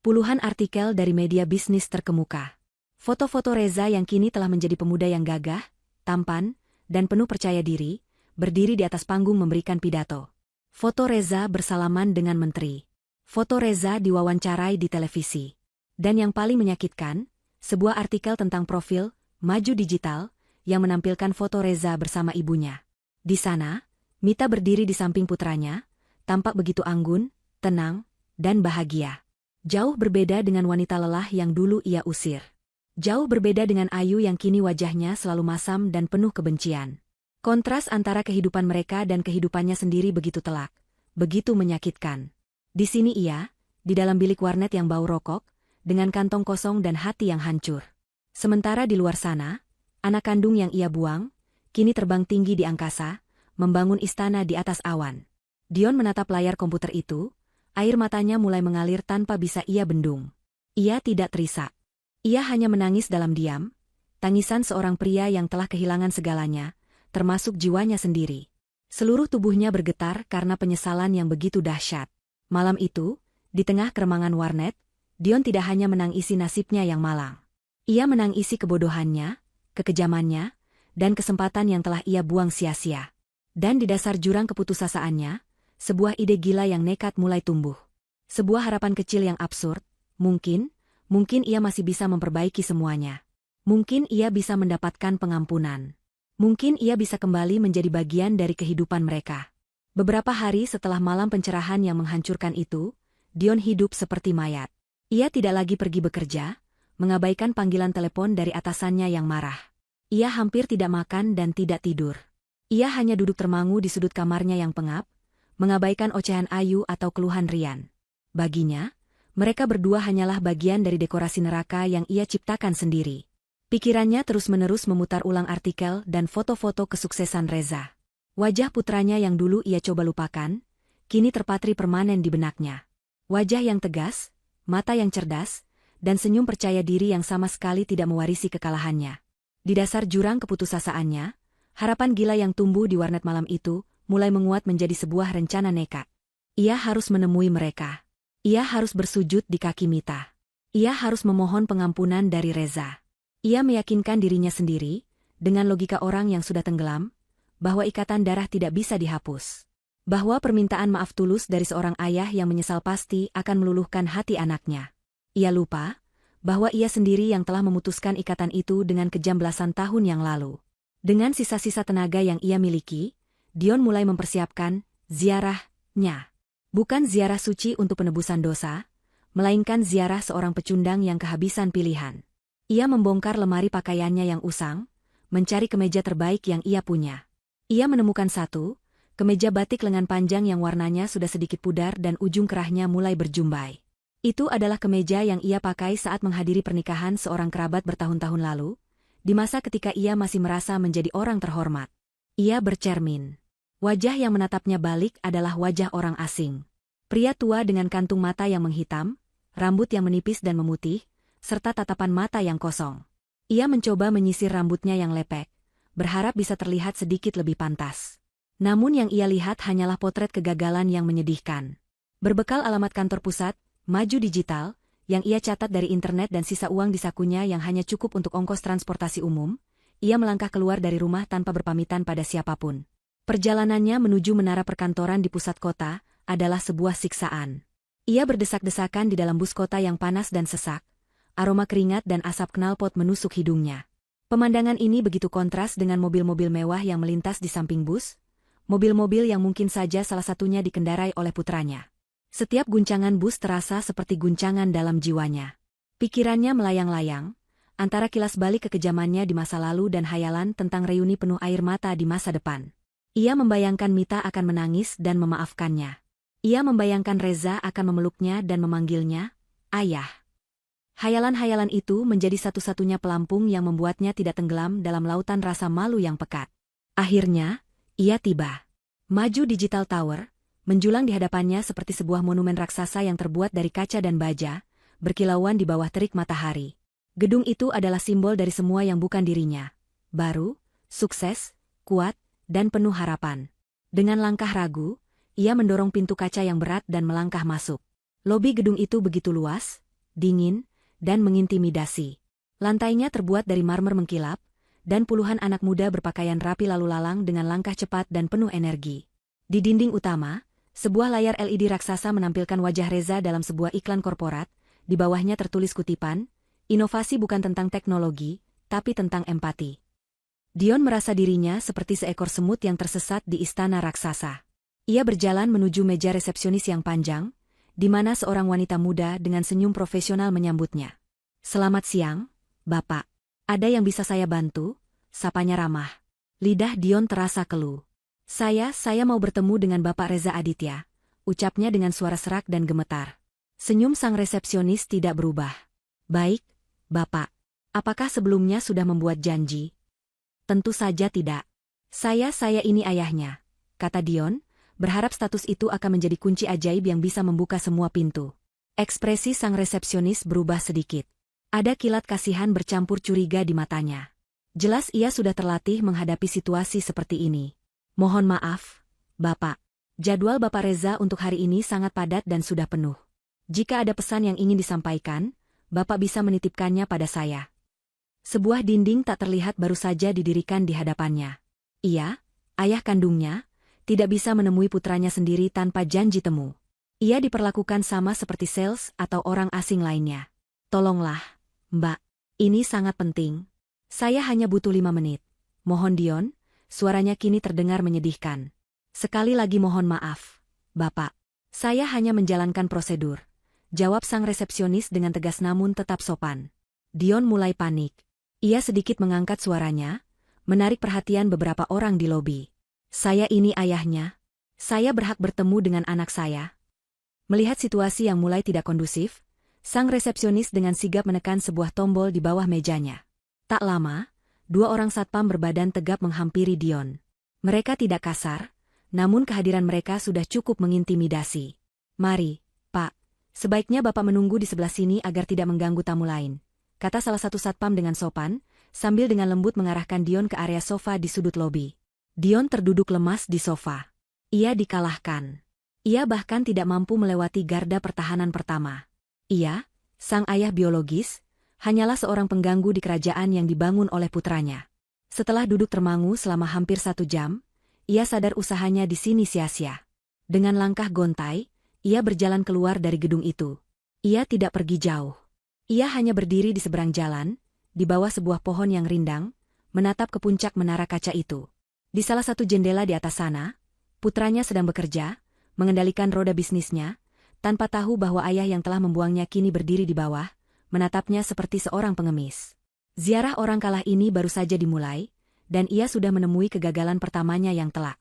S1: Puluhan artikel dari media bisnis terkemuka. Foto-foto Reza yang kini telah menjadi pemuda yang gagah, tampan, dan penuh percaya diri, berdiri di atas panggung memberikan pidato. Foto Reza bersalaman dengan menteri. Foto Reza diwawancarai di televisi. Dan yang paling menyakitkan, sebuah artikel tentang profil Maju Digital yang menampilkan foto Reza bersama ibunya. Di sana, Mita berdiri di samping putranya, tampak begitu anggun, tenang, dan bahagia. Jauh berbeda dengan wanita lelah yang dulu ia usir. Jauh berbeda dengan Ayu yang kini wajahnya selalu masam dan penuh kebencian. Kontras antara kehidupan mereka dan kehidupannya sendiri begitu telak, begitu menyakitkan. Di sini ia, di dalam bilik warnet yang bau rokok, dengan kantong kosong dan hati yang hancur. Sementara di luar sana, anak kandung yang ia buang, kini terbang tinggi di angkasa, membangun istana di atas awan. Dion menatap layar komputer itu, air matanya mulai mengalir tanpa bisa ia bendung. Ia tidak terisak. Ia hanya menangis dalam diam, tangisan seorang pria yang telah kehilangan segalanya, termasuk jiwanya sendiri. Seluruh tubuhnya bergetar karena penyesalan yang begitu dahsyat. Malam itu, di tengah keremangan warnet, Dion tidak hanya menangisi nasibnya yang malang. Ia menangisi kebodohannya, kekejamannya, dan kesempatan yang telah ia buang sia-sia. Dan di dasar jurang keputusaasaannya, sebuah ide gila yang nekat mulai tumbuh. Sebuah harapan kecil yang absurd, mungkin ia masih bisa memperbaiki semuanya. Mungkin ia bisa mendapatkan pengampunan. Mungkin ia bisa kembali menjadi bagian dari kehidupan mereka. Beberapa hari setelah malam pencerahan yang menghancurkan itu, Dion hidup seperti mayat. Ia tidak lagi pergi bekerja, mengabaikan panggilan telepon dari atasannya yang marah. Ia hampir tidak makan dan tidak tidur. Ia hanya duduk termangu di sudut kamarnya yang pengap, mengabaikan ocehan Ayu atau keluhan Rian. Baginya, mereka berdua hanyalah bagian dari dekorasi neraka yang ia ciptakan sendiri. Pikirannya terus-menerus memutar ulang artikel dan foto-foto kesuksesan Reza. Wajah putranya yang dulu ia coba lupakan, kini terpatri permanen di benaknya. Wajah yang tegas, mata yang cerdas, dan senyum percaya diri yang sama sekali tidak mewarisi kekalahannya. Di dasar jurang keputusaasaannya, harapan gila yang tumbuh di warnet malam itu mulai menguat menjadi sebuah rencana nekat. Ia harus menemui mereka. Ia harus bersujud di kaki Mita. Ia harus memohon pengampunan dari Reza. Ia meyakinkan dirinya sendiri, dengan logika orang yang sudah tenggelam, bahwa ikatan darah tidak bisa dihapus. Bahwa permintaan maaf tulus dari seorang ayah yang menyesal pasti akan meluluhkan hati anaknya. Ia lupa, bahwa ia sendiri yang telah memutuskan ikatan itu dengan kejam belasan tahun yang lalu. Dengan sisa-sisa tenaga yang ia miliki, Dion mulai mempersiapkan ziarahnya. Bukan ziarah suci untuk penebusan dosa, melainkan ziarah seorang pecundang yang kehabisan pilihan. Ia membongkar lemari pakaiannya yang usang, mencari kemeja terbaik yang ia punya. Ia menemukan satu, kemeja batik lengan panjang yang warnanya sudah sedikit pudar dan ujung kerahnya mulai berjumbai. Itu adalah kemeja yang ia pakai saat menghadiri pernikahan seorang kerabat bertahun-tahun lalu, di masa ketika ia masih merasa menjadi orang terhormat. Ia bercermin. Wajah yang menatapnya balik adalah wajah orang asing. Pria tua dengan kantung mata yang menghitam, rambut yang menipis dan memutih, serta tatapan mata yang kosong. Ia mencoba menyisir rambutnya yang lepek, berharap bisa terlihat sedikit lebih pantas. Namun yang ia lihat hanyalah potret kegagalan yang menyedihkan. Berbekal alamat kantor pusat, Maju Digital, yang ia catat dari internet dan sisa uang di sakunya yang hanya cukup untuk ongkos transportasi umum, ia melangkah keluar dari rumah tanpa berpamitan pada siapapun. Perjalanannya menuju menara perkantoran di pusat kota adalah sebuah siksaan. Ia berdesak-desakan di dalam bus kota yang panas dan sesak, aroma keringat dan asap knalpot menusuk hidungnya. Pemandangan ini begitu kontras dengan mobil-mobil mewah yang melintas di samping bus, mobil-mobil yang mungkin saja salah satunya dikendarai oleh putranya. Setiap guncangan bus terasa seperti guncangan dalam jiwanya. Pikirannya melayang-layang, antara kilas balik kekejamannya di masa lalu dan hayalan tentang reuni penuh air mata di masa depan. Ia membayangkan Mita akan menangis dan memaafkannya. Ia membayangkan Reza akan memeluknya dan memanggilnya, "Ayah." Hayalan-hayalan itu menjadi satu-satunya pelampung yang membuatnya tidak tenggelam dalam lautan rasa malu yang pekat. Akhirnya, ia tiba. Maju Digital Tower, menjulang di hadapannya seperti sebuah monumen raksasa yang terbuat dari kaca dan baja, berkilauan di bawah terik matahari. Gedung itu adalah simbol dari semua yang bukan dirinya. Baru, sukses, kuat, dan penuh harapan. Dengan langkah ragu, ia mendorong pintu kaca yang berat dan melangkah masuk. Lobi gedung itu begitu luas, dingin, dan mengintimidasi. Lantainya terbuat dari marmer mengkilap, dan puluhan anak muda berpakaian rapi lalu lalang dengan langkah cepat dan penuh energi. Di dinding utama, sebuah layar LED raksasa menampilkan wajah Reza dalam sebuah iklan korporat, di bawahnya tertulis kutipan, "Inovasi bukan tentang teknologi, tapi tentang empati." Dion merasa dirinya seperti seekor semut yang tersesat di istana raksasa. Ia berjalan menuju meja resepsionis yang panjang, di mana seorang wanita muda dengan senyum profesional menyambutnya. "Selamat siang, Bapak. Ada yang bisa saya bantu?" Sapanya ramah. Lidah Dion terasa keluh. Saya mau bertemu dengan Bapak Reza Aditya," ucapnya dengan suara serak dan gemetar. Senyum sang resepsionis tidak berubah. "Baik, Bapak. Apakah sebelumnya sudah membuat janji?" "Tentu saja tidak. Saya ini ayahnya," kata Dion, berharap status itu akan menjadi kunci ajaib yang bisa membuka semua pintu. Ekspresi sang resepsionis berubah sedikit. Ada kilat kasihan bercampur curiga di matanya. Jelas ia sudah terlatih menghadapi situasi seperti ini. "Mohon maaf, Bapak. Jadwal Bapak Reza untuk hari ini sangat padat dan sudah penuh. Jika ada pesan yang ingin disampaikan, Bapak bisa menitipkannya pada saya." Sebuah dinding tak terlihat baru saja didirikan di hadapannya. Ia, ayah kandungnya, tidak bisa menemui putranya sendiri tanpa janji temu. Ia diperlakukan sama seperti sales atau orang asing lainnya. "Tolonglah, Mbak. Ini sangat penting. Saya hanya butuh 5 menit. Mohon." Dion, suaranya kini terdengar menyedihkan. "Sekali lagi mohon maaf, Bapak. Saya hanya menjalankan prosedur," jawab sang resepsionis dengan tegas namun tetap sopan. Dion mulai panik. Ia sedikit mengangkat suaranya, menarik perhatian beberapa orang di lobi. "Saya ini ayahnya. Saya berhak bertemu dengan anak saya." Melihat situasi yang mulai tidak kondusif, sang resepsionis dengan sigap menekan sebuah tombol di bawah mejanya. Tak lama, 2 orang satpam berbadan tegap menghampiri Dion. Mereka tidak kasar, namun kehadiran mereka sudah cukup mengintimidasi. "Mari, Pak. Sebaiknya Bapak menunggu di sebelah sini agar tidak mengganggu tamu lain," kata salah satu satpam dengan sopan, sambil dengan lembut mengarahkan Dion ke area sofa di sudut lobi. Dion terduduk lemas di sofa. Ia dikalahkan. Ia bahkan tidak mampu melewati garda pertahanan pertama. Ia, sang ayah biologis, hanyalah seorang pengganggu di kerajaan yang dibangun oleh putranya. Setelah duduk termangu selama hampir 1 jam, ia sadar usahanya di sini sia-sia. Dengan langkah gontai, ia berjalan keluar dari gedung itu. Ia tidak pergi jauh. Ia hanya berdiri di seberang jalan, di bawah sebuah pohon yang rindang, menatap ke puncak menara kaca itu. Di salah satu jendela di atas sana, putranya sedang bekerja, mengendalikan roda bisnisnya, tanpa tahu bahwa ayah yang telah membuangnya kini berdiri di bawah, menatapnya seperti seorang pengemis. Ziarah orang kalah ini baru saja dimulai, dan ia sudah menemui kegagalan pertamanya yang telak.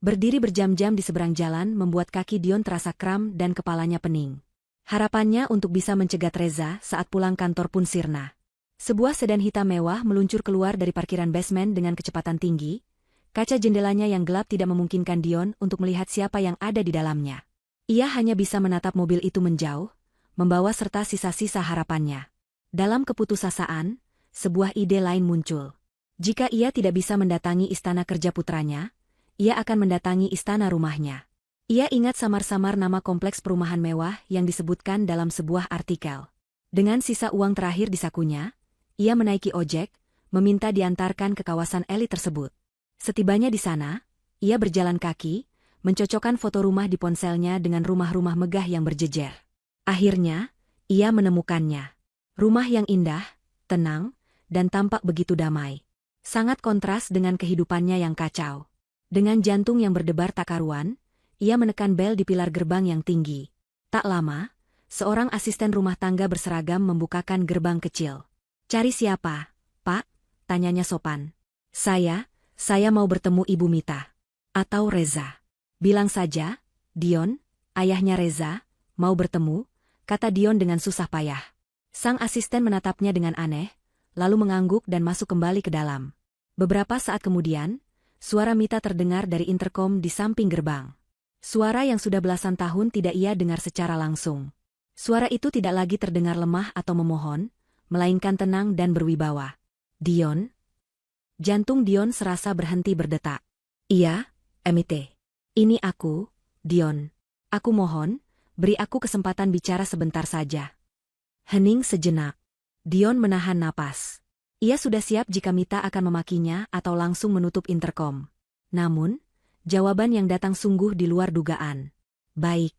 S1: Berdiri berjam-jam di seberang jalan membuat kaki Dion terasa kram dan kepalanya pening. Harapannya untuk bisa mencegat Reza saat pulang kantor pun sirna. Sebuah sedan hitam mewah meluncur keluar dari parkiran basement dengan kecepatan tinggi. Kaca jendelanya yang gelap tidak memungkinkan Dion untuk melihat siapa yang ada di dalamnya. Ia hanya bisa menatap mobil itu menjauh, membawa serta sisa-sisa harapannya. Dalam keputusasaan, sebuah ide lain muncul. Jika ia tidak bisa mendatangi istana kerja putranya, ia akan mendatangi istana rumahnya. Ia ingat samar-samar nama kompleks perumahan mewah yang disebutkan dalam sebuah artikel. Dengan sisa uang terakhir di sakunya, ia menaiki ojek, meminta diantarkan ke kawasan elit tersebut. Setibanya di sana, ia berjalan kaki, mencocokkan foto rumah di ponselnya dengan rumah-rumah megah yang berjejer. Akhirnya, ia menemukannya. Rumah yang indah, tenang, dan tampak begitu damai. Sangat kontras dengan kehidupannya yang kacau. Dengan jantung yang berdebar tak karuan, ia menekan bel di pilar gerbang yang tinggi. Tak lama, seorang asisten rumah tangga berseragam membukakan gerbang kecil. "Cari siapa, Pak?" tanyanya sopan. Saya mau bertemu Ibu Mita. Atau Reza. "Bilang saja, Dion, ayahnya Reza, mau bertemu," kata Dion dengan susah payah. Sang asisten menatapnya dengan aneh, lalu mengangguk dan masuk kembali ke dalam. Beberapa saat kemudian, suara Mita terdengar dari interkom di samping gerbang. Suara yang sudah belasan tahun tidak ia dengar secara langsung. Suara itu tidak lagi terdengar lemah atau memohon, melainkan tenang dan berwibawa. Dion? Jantung Dion serasa berhenti berdetak. Iya, Emite. Ini aku, Dion. Aku mohon, beri aku kesempatan bicara sebentar saja. Hening sejenak. Dion menahan napas. Ia sudah siap jika Mita akan memakinya atau langsung menutup interkom. Namun, jawaban yang datang sungguh di luar dugaan. Baik.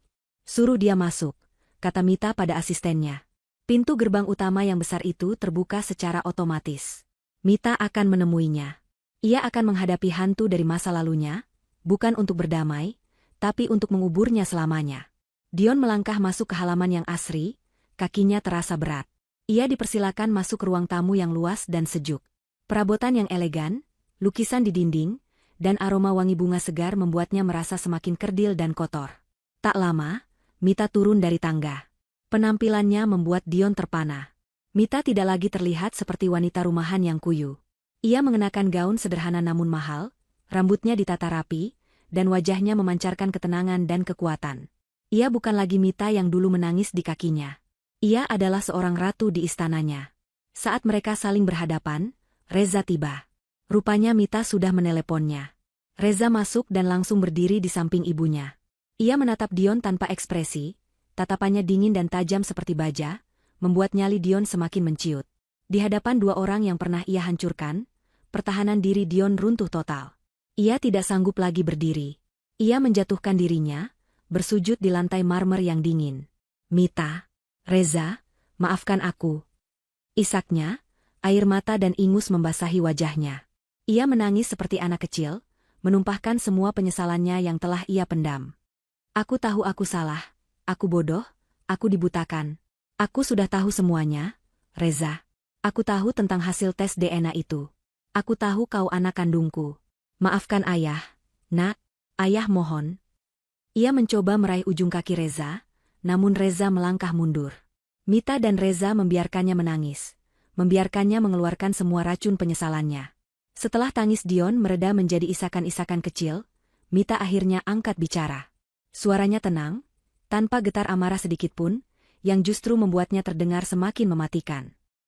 S1: Suruh dia masuk, kata Mita pada asistennya. Pintu gerbang utama yang besar itu terbuka secara otomatis. Mita akan menemuinya. Ia akan menghadapi hantu dari masa lalunya, bukan untuk berdamai, tapi untuk menguburnya selamanya. Dion melangkah masuk ke halaman yang asri, kakinya terasa berat. Ia dipersilakan masuk ke ruang tamu yang luas dan sejuk. Perabotan yang elegan, lukisan di dinding, dan aroma wangi bunga segar membuatnya merasa semakin kerdil dan kotor. Tak lama, Mita turun dari tangga. Penampilannya membuat Dion terpana. Mita tidak lagi terlihat seperti wanita rumahan yang kuyu. Ia mengenakan gaun sederhana namun mahal, rambutnya ditata rapi, dan wajahnya memancarkan ketenangan dan kekuatan. Ia bukan lagi Mita yang dulu menangis di kakinya. Ia adalah seorang ratu di istananya. Saat mereka saling berhadapan, Reza tiba. Rupanya Mita sudah meneleponnya. Reza masuk dan langsung berdiri di samping ibunya. Ia menatap Dion tanpa ekspresi, tatapannya dingin dan tajam seperti baja, membuat nyali Dion semakin menciut. Di hadapan dua orang yang pernah ia hancurkan, pertahanan diri Dion runtuh total. Ia tidak sanggup lagi berdiri. Ia menjatuhkan dirinya, bersujud di lantai marmer yang dingin. Mita, Reza, maafkan aku. Isaknya, air mata dan ingus membasahi wajahnya. Ia menangis seperti anak kecil, menumpahkan semua penyesalannya yang telah ia pendam. Aku tahu aku salah, aku bodoh, aku dibutakan. Aku sudah tahu semuanya, Reza. Aku tahu tentang hasil tes DNA itu. Aku tahu kau anak kandungku. Maafkan ayah, nak, ayah mohon. Ia mencoba meraih ujung kaki Reza, namun Reza melangkah mundur. Mita dan Reza membiarkannya menangis, membiarkannya mengeluarkan semua racun penyesalannya. Setelah tangis Dion mereda menjadi isakan-isakan kecil, Mita akhirnya angkat bicara. Suaranya tenang, tanpa getar amarah sedikitpun, yang justru membuatnya terdengar semakin mematikan.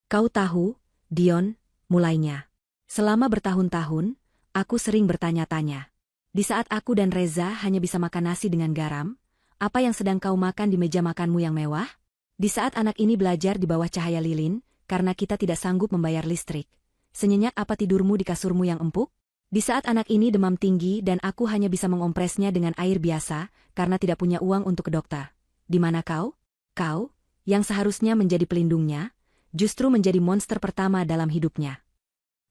S1: Kau tahu, Dion, mulainya. Selama bertahun-tahun, aku sering bertanya-tanya. Di saat aku dan Reza hanya bisa makan nasi dengan garam, apa yang sedang kau makan di meja makanmu yang mewah? Di saat anak ini belajar di bawah cahaya lilin, karena kita tidak sanggup membayar listrik, senyenyak apa tidurmu di kasurmu yang empuk? Di saat anak ini demam tinggi dan aku hanya bisa mengompresnya dengan air biasa, karena tidak punya uang untuk ke dokter. Di mana kau? Kau, yang seharusnya menjadi pelindungnya, justru menjadi monster pertama dalam hidupnya.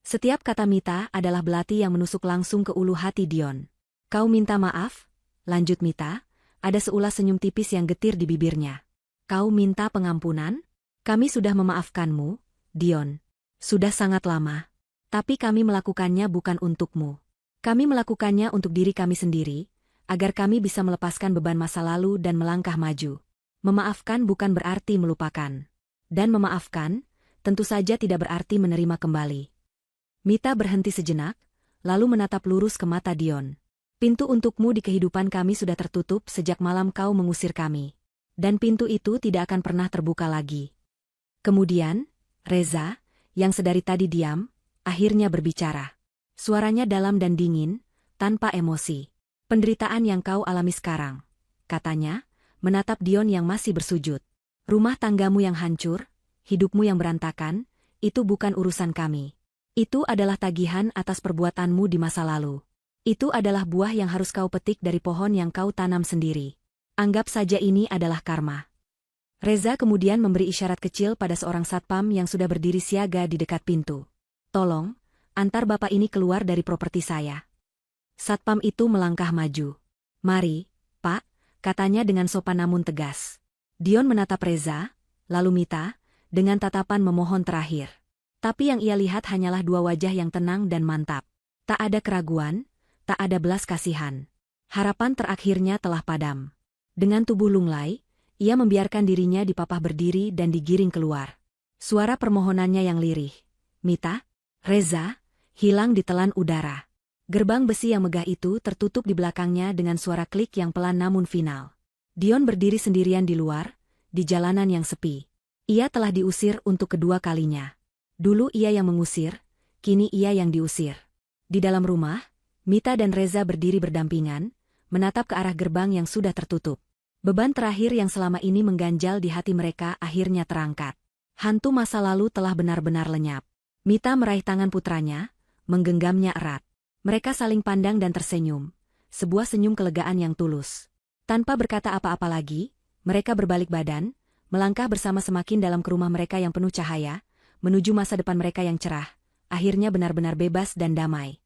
S1: Setiap kata Mita adalah belati yang menusuk langsung ke ulu hati Dion. Kau minta maaf? Lanjut Mita, ada seulas senyum tipis yang getir di bibirnya. Kau minta pengampunan? Kami sudah memaafkanmu, Dion. Sudah sangat lama. Tapi kami melakukannya bukan untukmu. Kami melakukannya untuk diri kami sendiri, agar kami bisa melepaskan beban masa lalu dan melangkah maju. Memaafkan bukan berarti melupakan. Dan memaafkan, tentu saja tidak berarti menerima kembali. Mita berhenti sejenak, lalu menatap lurus ke mata Dion. Pintu untukmu di kehidupan kami sudah tertutup sejak malam kau mengusir kami. Dan pintu itu tidak akan pernah terbuka lagi. Kemudian, Reza, yang sedari tadi diam, akhirnya berbicara. Suaranya dalam dan dingin, tanpa emosi. Penderitaan yang kau alami sekarang, katanya, menatap Dion yang masih bersujud. Rumah tanggamu yang hancur, hidupmu yang berantakan, itu bukan urusan kami. Itu adalah tagihan atas perbuatanmu di masa lalu. Itu adalah buah yang harus kau petik dari pohon yang kau tanam sendiri. Anggap saja ini adalah karma. Reza kemudian memberi isyarat kecil pada seorang satpam yang sudah berdiri siaga di dekat pintu. Tolong, antar bapak ini keluar dari properti saya. Satpam itu melangkah maju. Mari, Pak, katanya dengan sopan namun tegas. Dion menatap Reza, lalu Mita, dengan tatapan memohon terakhir. Tapi yang ia lihat hanyalah dua wajah yang tenang dan mantap. Tak ada keraguan, tak ada belas kasihan. Harapan terakhirnya telah padam. Dengan tubuh lunglai, ia membiarkan dirinya dipapah berdiri dan digiring keluar. Suara permohonannya yang lirih. Mita, Reza, hilang ditelan udara. Gerbang besi yang megah itu tertutup di belakangnya dengan suara klik yang pelan namun final. Dion berdiri sendirian di luar, di jalanan yang sepi. Ia telah diusir untuk kedua kalinya. Dulu ia yang mengusir, kini ia yang diusir. Di dalam rumah, Mita dan Reza berdiri berdampingan, menatap ke arah gerbang yang sudah tertutup. Beban terakhir yang selama ini mengganjal di hati mereka akhirnya terangkat. Hantu masa lalu telah benar-benar lenyap. Mita meraih tangan putranya, menggenggamnya erat. Mereka saling pandang dan tersenyum, sebuah senyum kelegaan yang tulus. Tanpa berkata apa-apa lagi, mereka berbalik badan, melangkah bersama semakin dalam ke rumah mereka yang penuh cahaya, menuju masa depan mereka yang cerah, akhirnya benar-benar bebas dan damai.